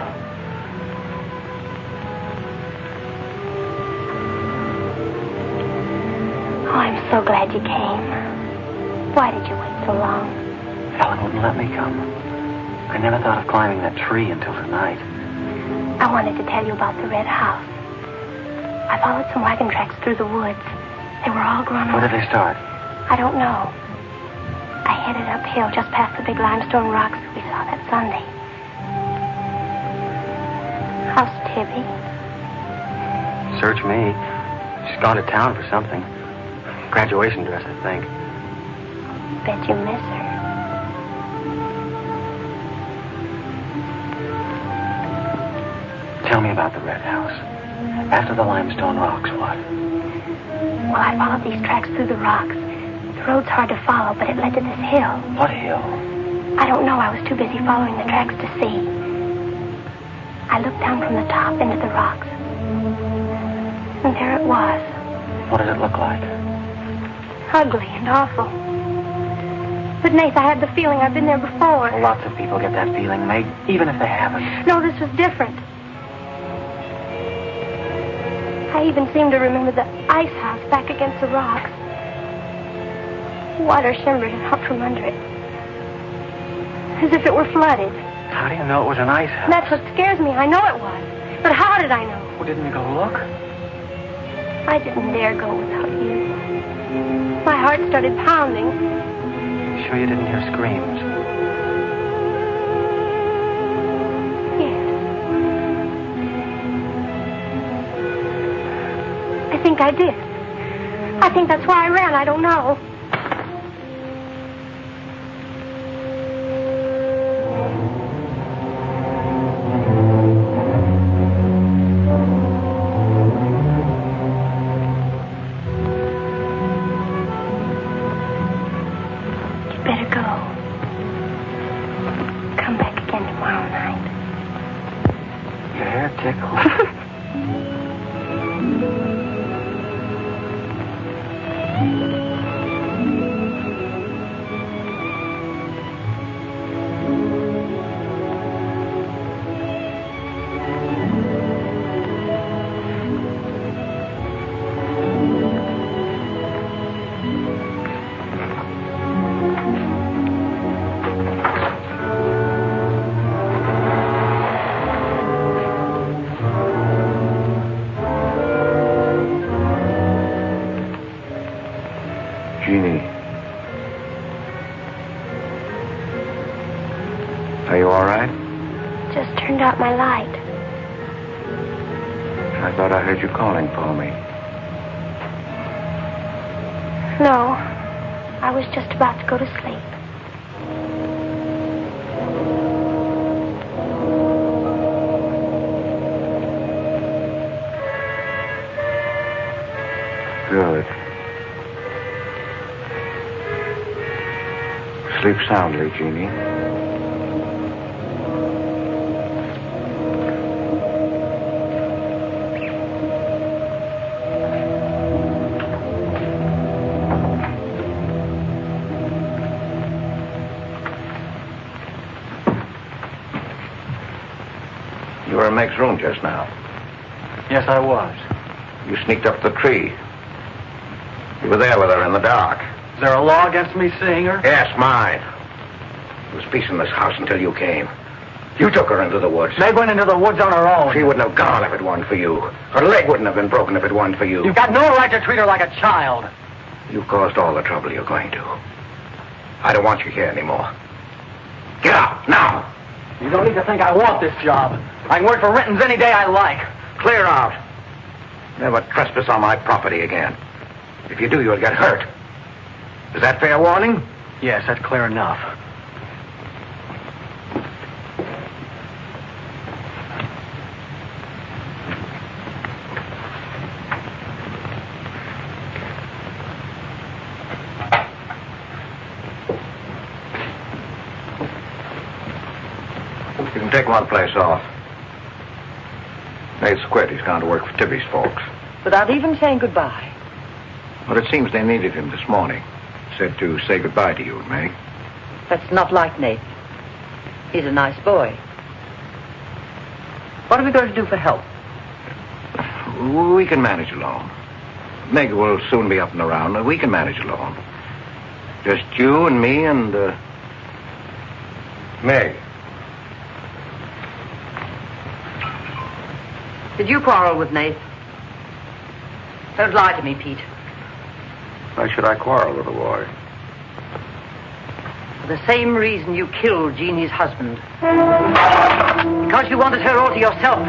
Oh, I'm so glad you came. Why did you wait so long? Ellen wouldn't let me come. I never thought of climbing that tree until tonight. I wanted to tell you about the red house. I followed some wagon tracks through the woods. They were all grown Where up. did they start? I don't know. I headed uphill just past the big limestone rocks we saw that Sunday. How's Tibby? Search me. She's gone to town for something. Graduation dress, I think. Bet you miss her. Tell me about the red house. After the limestone rocks, what? Well, I followed these tracks through the rocks. The road's hard to follow, but it led to this hill. What hill? I don't know. I was too busy following the tracks to see. I looked down from the top into the rocks. And there it was. What did it look like? Ugly and awful. But, Nath, I had the feeling I've been there before. Well, lots of people get that feeling, Meg, even if they haven't. No, this was different. I even seem to remember the ice house back against the rocks. Water shimmered out from under it. As if it were flooded. How do you know it was an ice house? That's what scares me. I know it was. But how did I know? Well, didn't you go look? I didn't dare go without you. My heart started pounding. Sure you didn't hear screams? Yes. I think I did. I think that's why I ran. I don't know. tickle. Jeannie. Are you all right? Just turned out my light. I thought I heard you calling for me. No, I was just about to go to sleep. Good. Sleep soundly, Jeannie. You were in Meg's room just now. Yes, I was. You sneaked up the tree. You were there with her in the dark. Is there a law against me seeing her? Yes, mine. There was peace in this house until you came. You took her into the woods. Meg went into the woods on her own. She wouldn't have gone if it weren't for you. Her leg wouldn't have been broken if it weren't for you. You've got no right to treat her like a child. You caused all the trouble you're going to. I don't want you here anymore. Get out, now! You don't need to think I want this job. I can work for Renton's any day I like. Clear out. Never trespass on my property again. If you do, you'll get hurt. Is that fair warning? Yes, that's clear enough. You can take one place off. Nate's quit. He's gone to work for Tibby's folks. Without even saying goodbye. But it seems they needed him this morning. Said to say goodbye to you, Meg. That's not like Nate. He's a nice boy. What are we going to do for help? We can manage alone. Meg will soon be up and around. We can manage alone. Just you and me and, Meg. Did you quarrel with Nate? Don't lie to me, Pete. Why should I quarrel with a boy? For the same reason you killed Jeannie's husband. Because you wanted her all to yourself.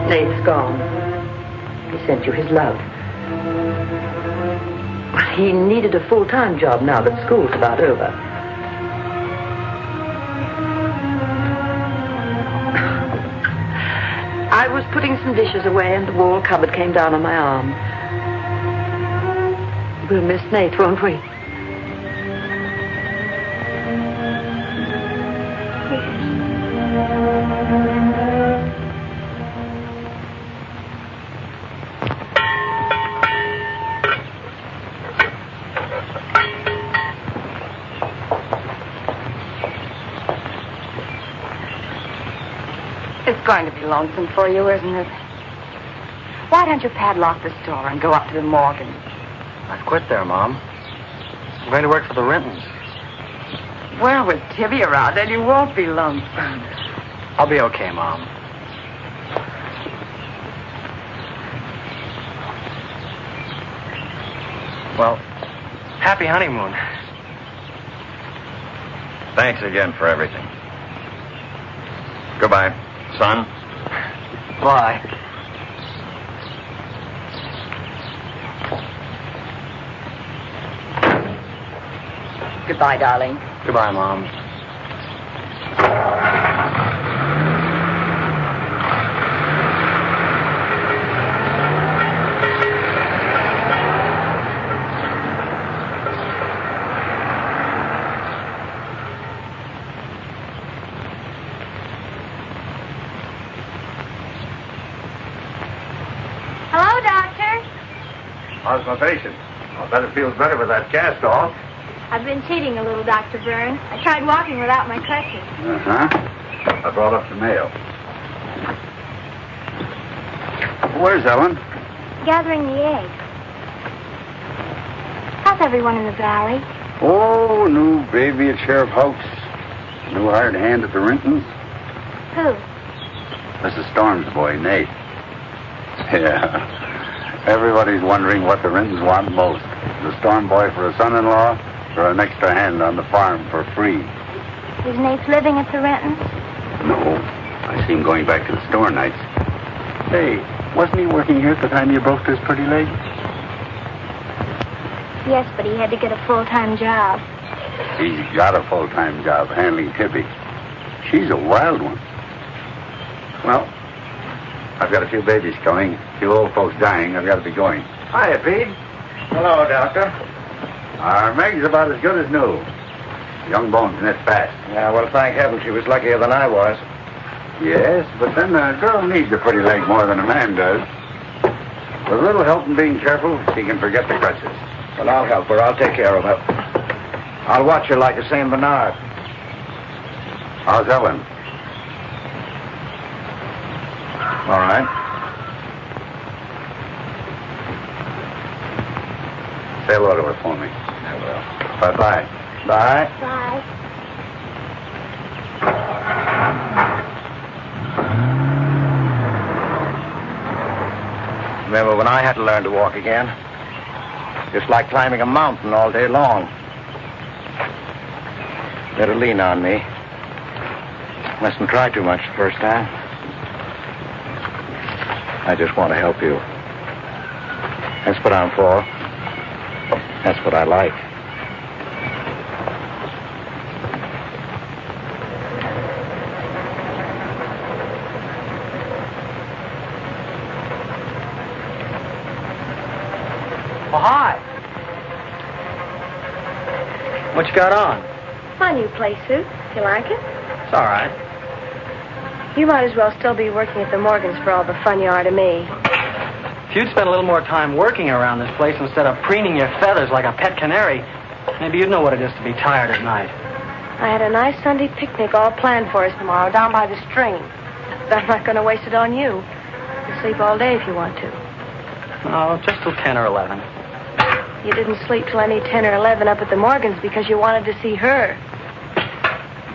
Nate's gone. He sent you his love. He needed a full-time job now that school's about over. I was putting some dishes away and the wall cupboard came down on my arm. We'll miss Nate, won't we? It's going to be lonesome for you, isn't it? Why don't you padlock the store and go up to the Morgan? I've quit there, Mom. I'm going to work for the Rentons. Well, with Tibby around, then you won't be lonesome. I'll be okay, Mom. Well, happy honeymoon. Thanks again for everything. Goodbye, son. Bye. Goodbye, darling. Goodbye, Mom. Hello, Doctor. How's my patient? I bet it feels better with that cast off. I've been cheating a little, Dr. Byrne. I tried walking without my crutches. Uh-huh. I brought up the mail. Where's Ellen? Gathering the eggs. How's everyone in the valley? Oh, new baby at Sheriff House. New hired hand at the Rintons. Who? Mrs. Storm's boy, Nate. Yeah. Everybody's wondering what the Rintons want most. The Storm boy for a son-in-law or an extra hand on the farm for free. Is Nate living at the Rentons? No. I see him going back to the store nights. Hey, wasn't he working here at the time you broke this pretty leg? Yes, but he had to get a full-time job. He's got a full-time job handling Tippy. She's a wild one. Well, I've got a few babies coming, a few old folks dying. I've got to be going. Hiya, Pete. Hello, Doctor. Our Meg's about as good as new. Young bones knit fast. Yeah, well, thank heaven she was luckier than I was. Yes, but then a girl needs a pretty leg more than a man does. With a little help and being careful, she can forget the crutches. Well, I'll help her. I'll take care of her. I'll watch her like a St. Bernard. How's Ellen? All right. Say hello to her for me. I will. Bye-bye. Bye. Bye. Remember when I had to learn to walk again? Just like climbing a mountain all day long. Better lean on me. Mustn't try too much the first time. I just want to help you. That's what I'm for. That's what I like. Well, hi. What you got on? My new play suit. You like it? It's all right. You might as well still be working at the Morgans for all the fun you are to me. If you'd spent a little more time working around this place instead of preening your feathers like a pet canary, maybe you'd know what it is to be tired at night. I had a nice Sunday picnic all planned for us tomorrow down by the stream. But I'm not going to waste it on you. You sleep all day if you want to. Oh, just till 10 or 11. You didn't sleep till any 10 or 11 up at the Morgans because you wanted to see her.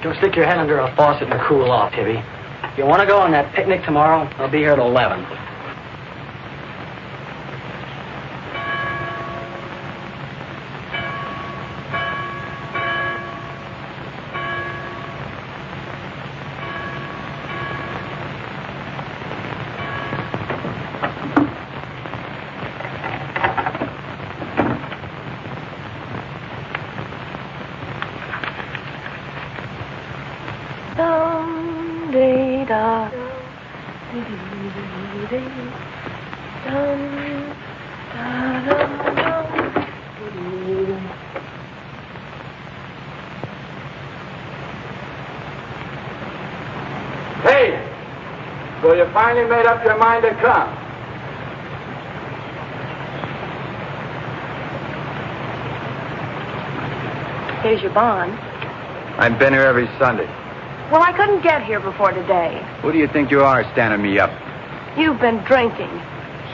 Go stick your head under a faucet and cool off, Tibby. If you want to go on that picnic tomorrow, I'll be here at 11. Dum-dee-da. Hey! So you finally made up your mind to come? Here's your bond. I've been here every Sunday. Well, I couldn't get here before today. Who do you think you are standing me up? You've been drinking.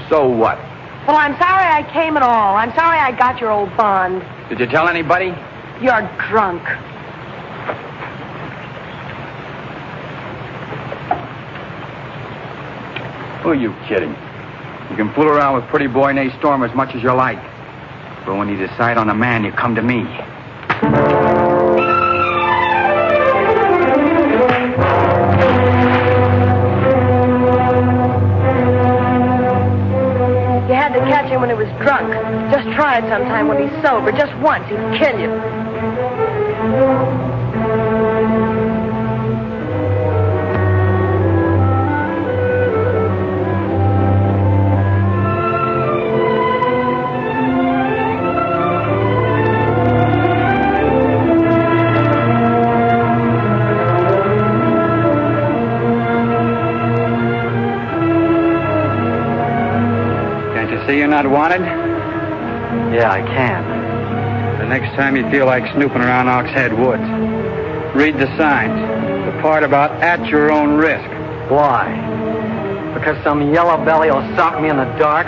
So what? Well, I'm sorry I came at all. I'm sorry I got your old bond. Did you tell anybody? You're drunk. Who are you kidding? You can fool around with pretty boy Nate Storm as much as you like. But when you decide on a man, you come to me. You had to catch him when he was drunk. Just try it sometime when he's sober. Just once. He'd kill you. See you're not wanted? Yeah, I can. The next time you feel like snooping around Oxhead Woods, read the signs. The part about at your own risk. Why? Because some yellow belly will sock me in the dark?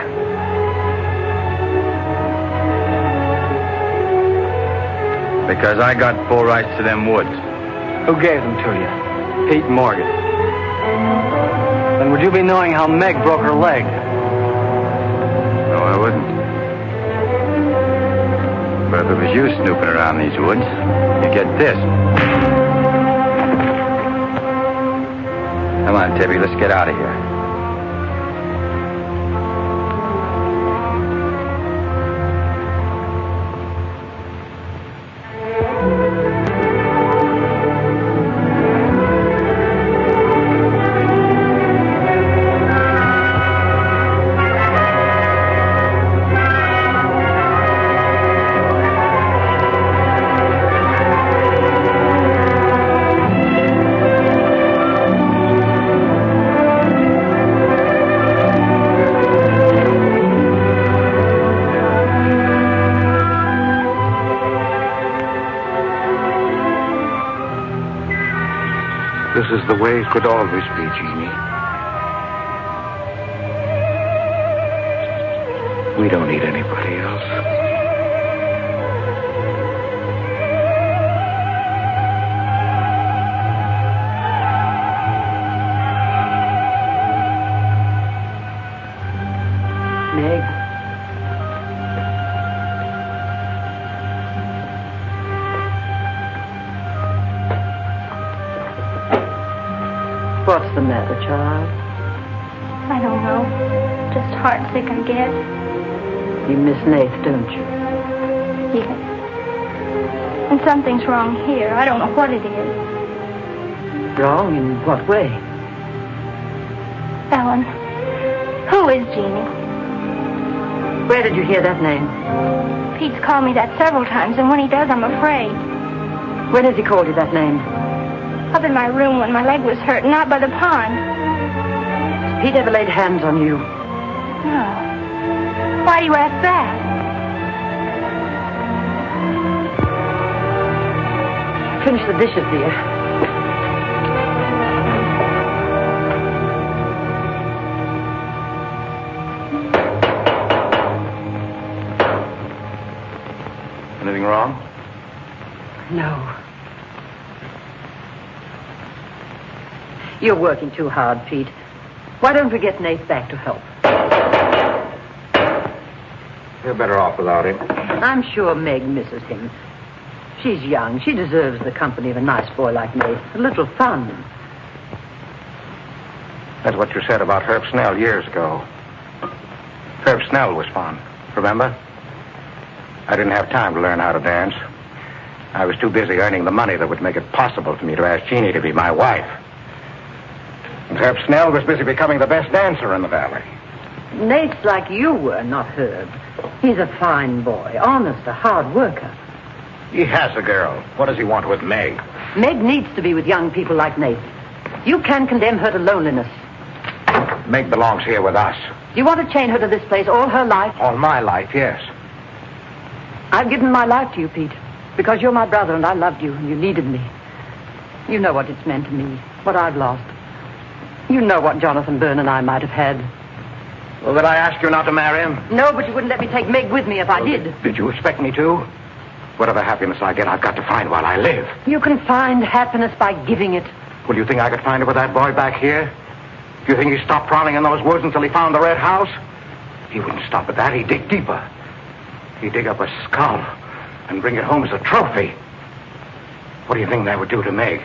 Because I got full rights to them woods. Who gave them to you? Pete Morgan. Then would you be knowing how Meg broke her leg? No, I wouldn't. But if it was you snooping around these woods, you'd get this. Come on, Tibby, let's get out of here. This is the way it could always be, Jeannie. We don't need anybody else. Meg. What's the matter, child? I don't know. Just heartsick, I guess. You miss Nath, don't you? Yes. And something's wrong here. I don't know what it is. Wrong in what way? Ellen, who is Jeannie? Where did you hear that name? Pete's called me that several times, and when he does, I'm afraid. When has he called you that name? Up in my room when my leg was hurt, and out by the pond. Has Pete ever laid hands on you? No. Why do you ask that? Finish the dishes, dear. Anything wrong? No. You're working too hard, Pete. Why don't we get Nate back to help? You're better off without him. I'm sure Meg misses him. She's young. She deserves the company of a nice boy like Nate. A little fun. That's what you said about Herb Snell years ago. Herb Snell was fun, remember? I didn't have time to learn how to dance. I was too busy earning the money that would make it possible for me to ask Jeannie to be my wife. And Herb Snell was busy becoming the best dancer in the valley. Nate's like you were, not Herb. He's a fine boy, honest, a hard worker. He has a girl. What does he want with Meg? Meg needs to be with young people like Nate. You can't condemn her to loneliness. Meg belongs here with us. Do you want to chain her to this place all her life? All my life, yes. I've given my life to you, Pete, because you're my brother and I loved you and you needed me. You know what it's meant to me, what I've lost. You know what Jonathan Byrne and I might have had. Well, did I ask you not to marry him? No, but you wouldn't let me take Meg with me if I did. Did you expect me to? Whatever happiness I get, I've got to find while I live. You can find happiness by giving it. Well, you think I could find it with that boy back here? Do you think he stopped prowling in those woods until he found the red house? He wouldn't stop at that. He'd dig deeper. He'd dig up a skull and bring it home as a trophy. What do you think that would do to Meg?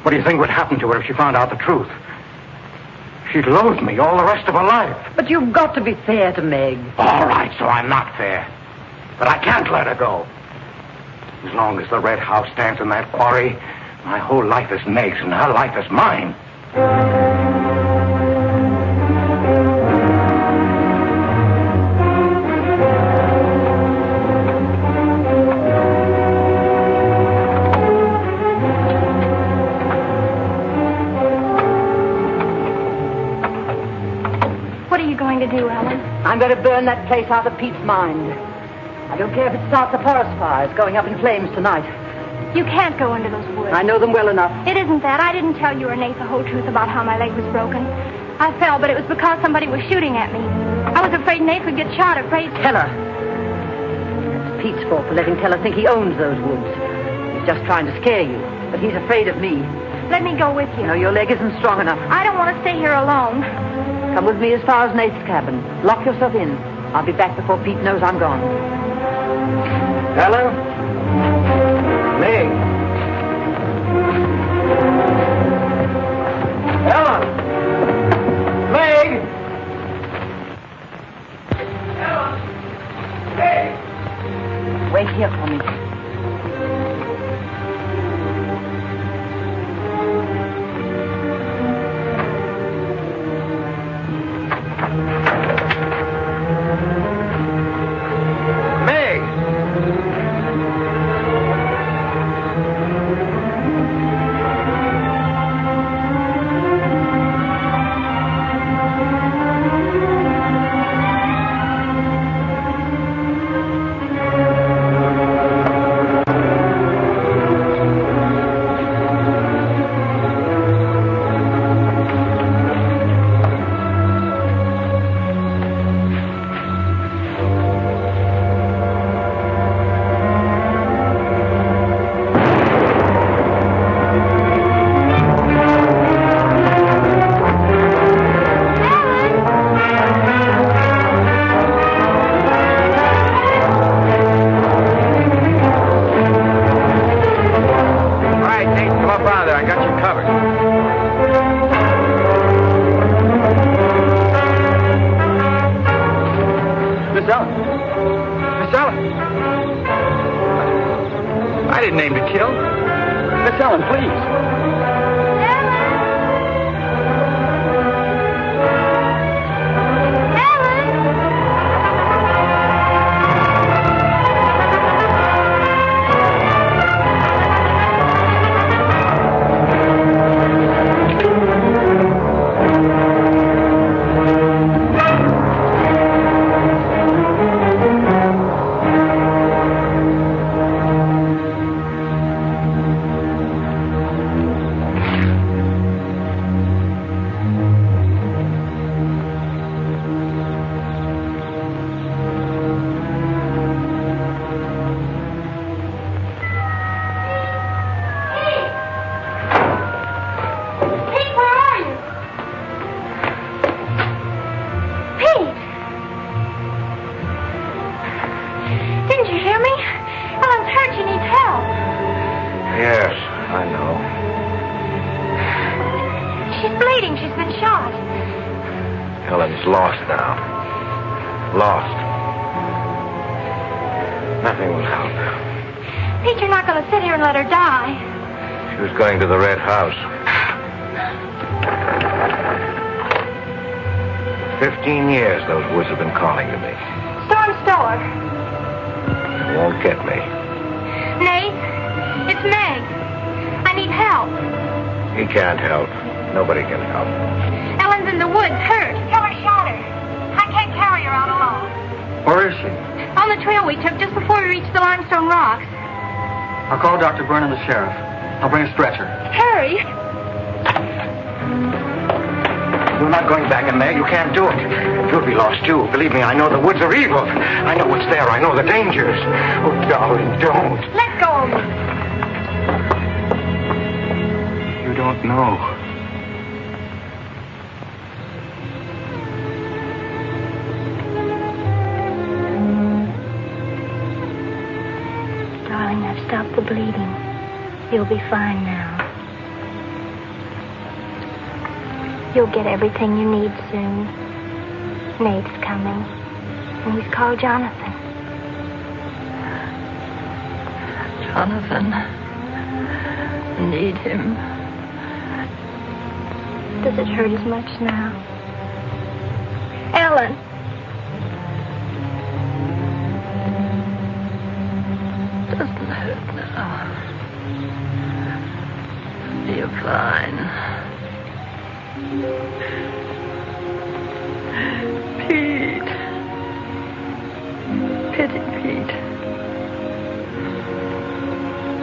What do you think would happen to her if she found out the truth? She'd loathe me all the rest of her life. But you've got to be fair to Meg. All right, so I'm not fair. But I can't let her go. As long as the red house stands in that quarry, my whole life is Meg's and her life is mine. What are you going to do, Ellen? I'm going to burn that place out of Pete's mind. I don't care if it starts a forest fire. It's going up in flames tonight. You can't go into those woods. I know them well enough. It isn't that. I didn't tell you or Nate the whole truth about how my leg was broken. I fell, but it was because somebody was shooting at me. I was afraid Nate would get shot, afraid... Teller. It's Pete's fault for letting Teller think he owns those woods. He's just trying to scare you, but he's afraid of me. Let me go with you. No, your leg isn't strong enough. I don't want to stay here alone. Come with me as far as Nate's cabin. Lock yourself in. I'll be back before Pete knows I'm gone. Ellen? Meg? Ellen? Meg? Ellen? Meg? Wait here for me. Helen's lost now. Lost. Nothing will help. Pete, you're not going to sit here and let her die. She was going to the Red House. 15 years those woods have been calling to me. Storm Store. It won't get me. Nate, it's Meg. I need help. He can't help. Nobody can help. Ellen's in the woods, hurt. Keller shot her. I can't carry her out alone. Where is she? On the trail we took just before we reached the limestone rocks. I'll call Dr. Byrne and the sheriff. I'll bring a stretcher. Hurry. You're not going back in there. You can't do it. You'll be lost, too. Believe me, I know the woods are evil. I know what's there. I know the dangers. Oh, darling, don't. Let go of me. You don't know. Darling, I've stopped the bleeding. You'll be fine now. You'll get everything you need soon. Nate's coming. And he's called Jonathan. Jonathan. Need him. Does it hurt as much now? Ellen. Doesn't hurt now. You're fine. Pete. Pity Pete.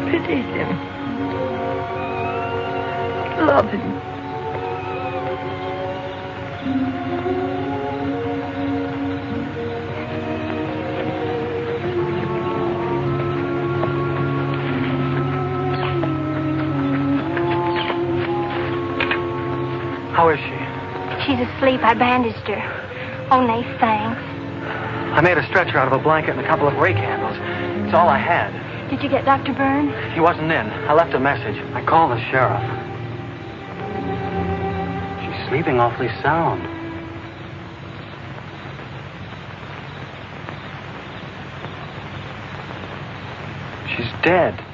Pity him. Love him. How is she? She's asleep. I bandaged her. Oh, Nate, thanks. I made a stretcher out of a blanket and a couple of rake handles. It's all I had. Did you get Dr. Byrne? He wasn't in. I left a message. I called the sheriff. She's sleeping awfully sound. She's dead.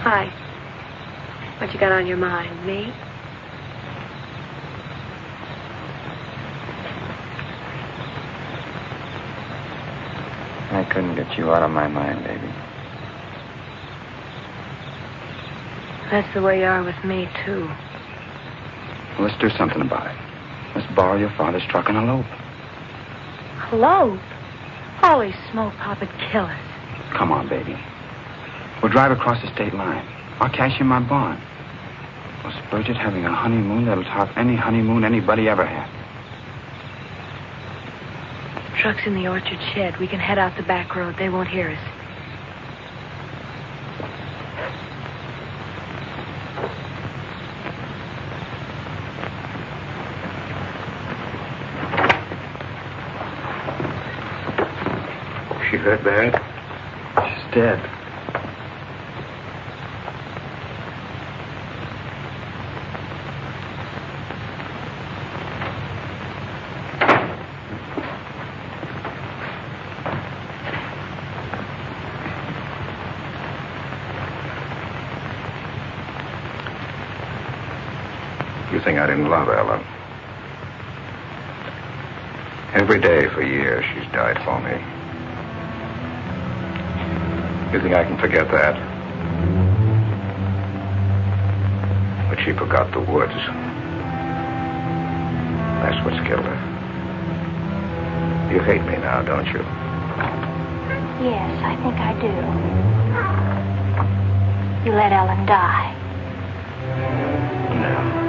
Hi. What you got on your mind? Me? I couldn't get you out of my mind, baby. That's the way you are with me, too. Well, let's do something about it. Let's borrow your father's truck and elope. Hello? Holy smoke, Pop, it'd kill us. Come on, baby. We'll drive across the state line. I'll cash in my bond. Well, Spurgeon's having a honeymoon that'll top any honeymoon anybody ever had. Truck's in the orchard shed. We can head out the back road. They won't hear us. She hurt bad? She's dead. You think I didn't love Ellen? Every day for years she's died for me. You think I can forget that? But she forgot the woods. That's what's killed her. You hate me now, don't you? Yes, I think I do. You let Ellen die. No.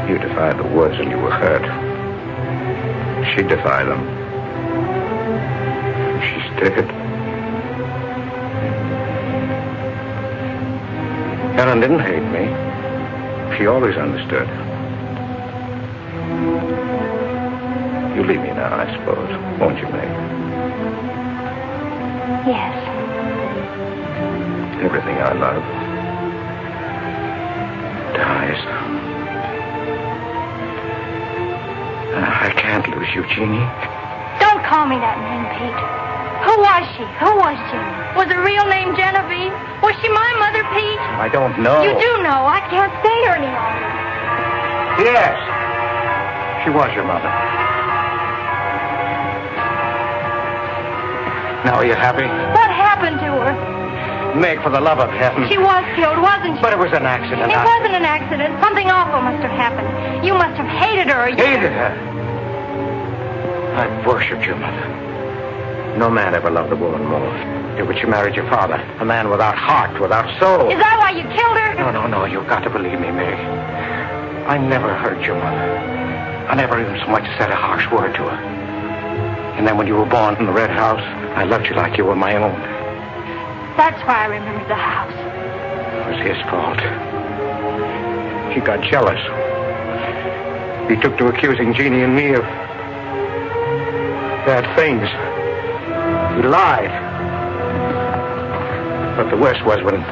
You defied the woods and you were hurt. She defied them. She's dead. Ellen didn't hate me. She always understood. You leave me now, I suppose, won't you, May? Yes. Everything I love dies. I can't lose you, Jeannie. Don't call me that name, Pete. Who was she? Who was Jenny? Was her real name Genevieve? Was she my mother, Pete? I don't know. You do know. I can't stay here any longer. Yes. She was your mother. Now, are you happy? What happened to her? Meg, for the love of heaven. She was killed, wasn't she? But it was an accident. It wasn't an accident. Something awful must have happened. You must have hated her. Hated her. I worshipped your mother. No man ever loved a woman more. But you married your father, a man without heart, without soul. Is that why you killed her? No, you've got to believe me, May. I never hurt your mother. I never even so much said a harsh word to her. And then when you were born in the Red House, I loved you like you were my own. That's why I remember the house. It was his fault. He got jealous. He took to accusing Jeannie and me of bad things. He lied. But the worst was when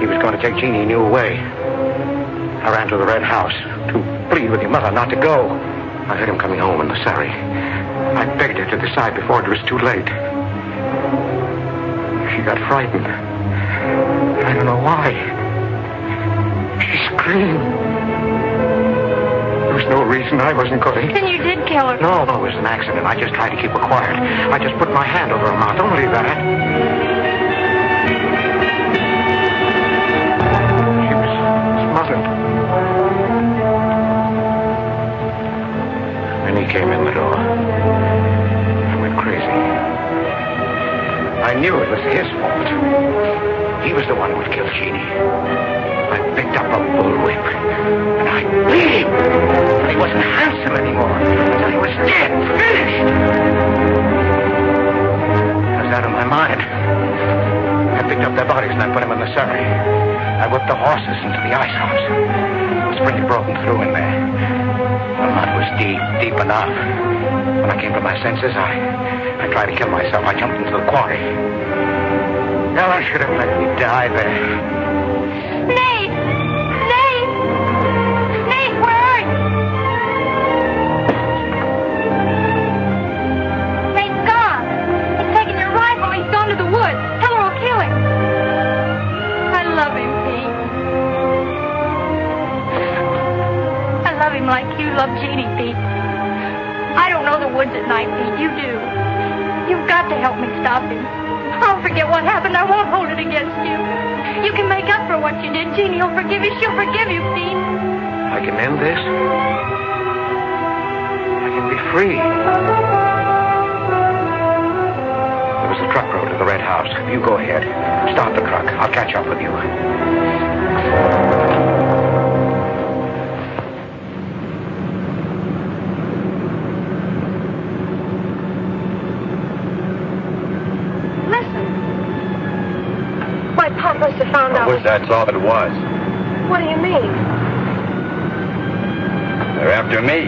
he was going to take Jeannie and you away. I ran to the Red House to plead with your mother not to go. I heard him coming home in the surrey. I begged her to decide before it was too late. She got frightened. I don't know why. She screamed. There was no reason I wasn't going. Then you did kill her. No, it was an accident. I just tried to keep her quiet. I just put my hand over her mouth. Only that. She was smothered. When he came in the door, I went crazy. I knew it was his fault. He was the one who would kill Jeannie. I picked up a bullwhip, and I beat him until he wasn't handsome anymore, until he was dead, finished. I was out of my mind. I picked up their bodies and I put them in the surrey. I whipped the horses into the ice house. The spring had broken through in there. The mud was deep, deep enough. When I came to my senses, I tried to kill myself. I jumped into the quarry. Hell, I should have let me die there. Nate! Nate! Nate, where are you? Nate's gone. He's taken your rifle. He's gone to the woods. Tell her I'll kill him. I love him, Pete. I love him like you love Jeannie, Pete. I don't know the woods at night, Pete. You do. You've got to help me stop him. I'll forget what happened. I won't hold it against you. You can make up for what you did. Jeannie will forgive you. She'll forgive you, Pete. I can end this. I can be free. There was a truck road to the Red House. You go ahead. Start the truck. I'll catch up with you. Must have found out. I wish that's all it was. What do you mean? They're after me.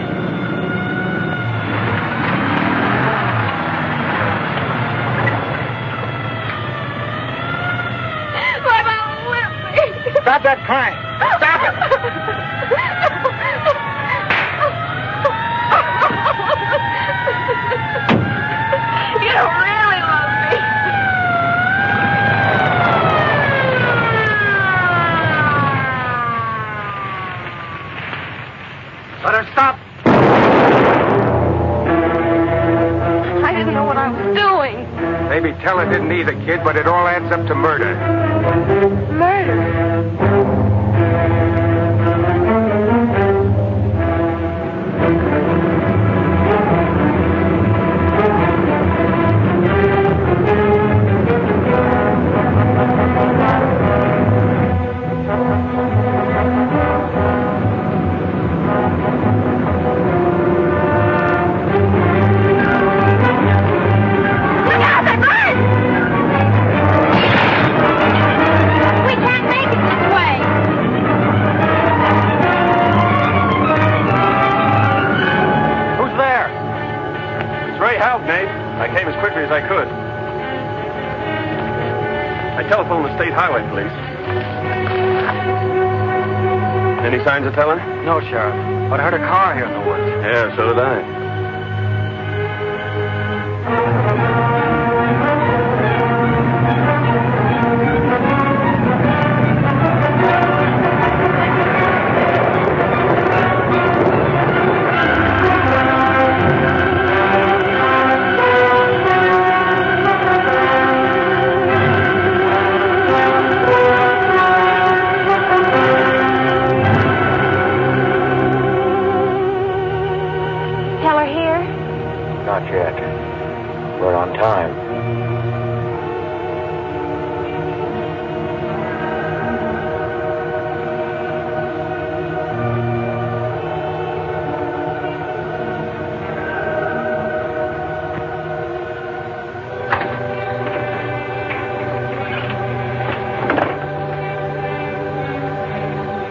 My mom whipped me. Stop that crying. Stop it. You don't really love me. Let her stop. I didn't know what I was doing. Maybe Teller didn't either, kid, but it all adds up to murder. Murder? Telephone the state highway police. Any signs of Teller? No, Sheriff. But I heard a car here in the woods. Yeah, so did I. Not yet. We're on time.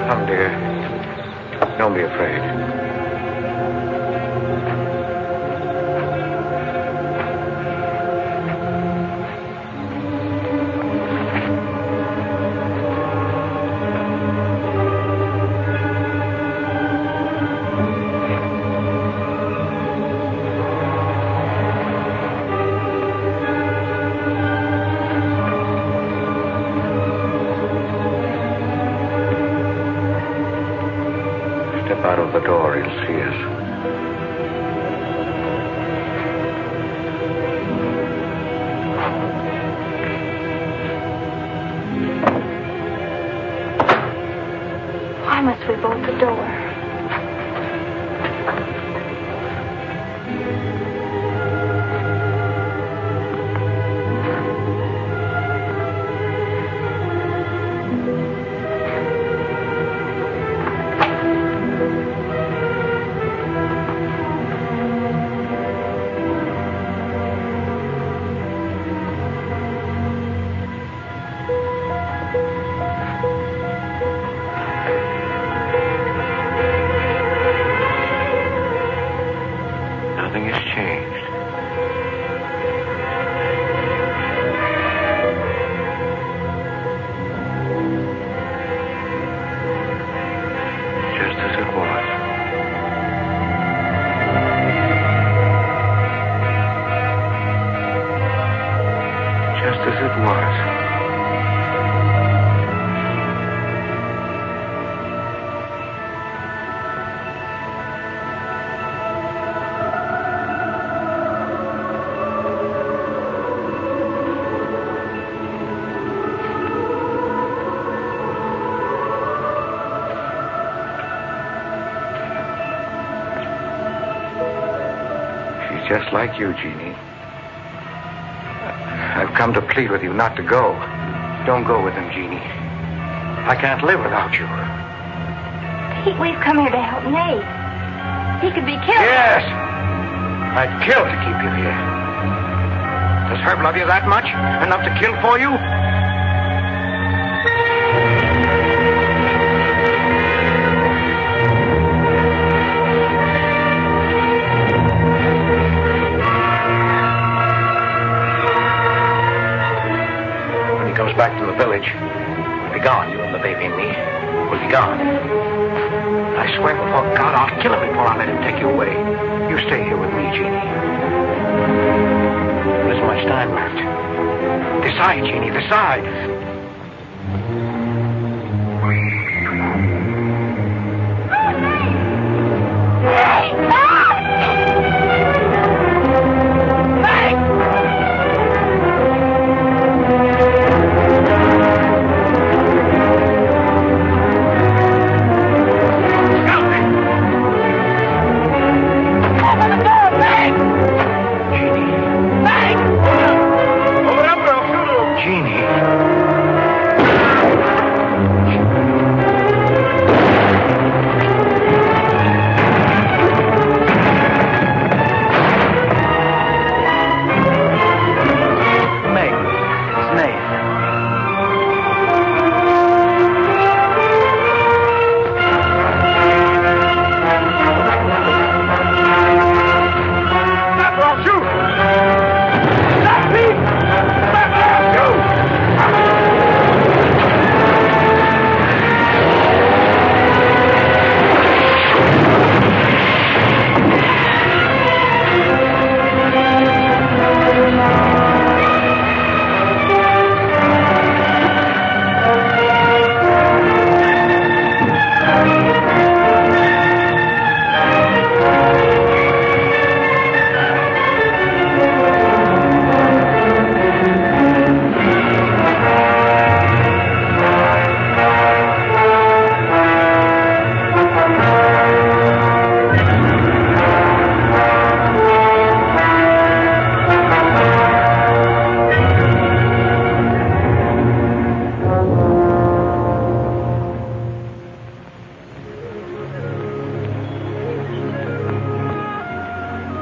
Come, dear. Don't be afraid. Step out of the door, he'll see us. Why must we bolt the door? Nothing has changed. Just as it was. Just as it was. She's just like you, Jeannie. I've come to plead with you not to go. Don't go with him, Jeannie. I can't live without you. Pete, we've come here to help Nate. He could be killed. Yes! I'd kill to keep you here. Does Herb love you that much? Enough to kill for you? When he comes back to the village, we'll be gone. You and the baby and me. We'll be gone. I swear before God, I'll kill him before I let him take you away. You stay here with me, Jeannie. There isn't much time left. Decide, Jeannie, decide. Jeannie.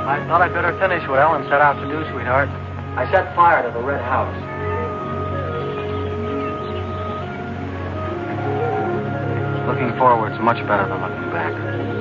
I thought I'd better finish well and set out to do, sweetheart. I set fire to the red house. Looking forward's much better than looking back.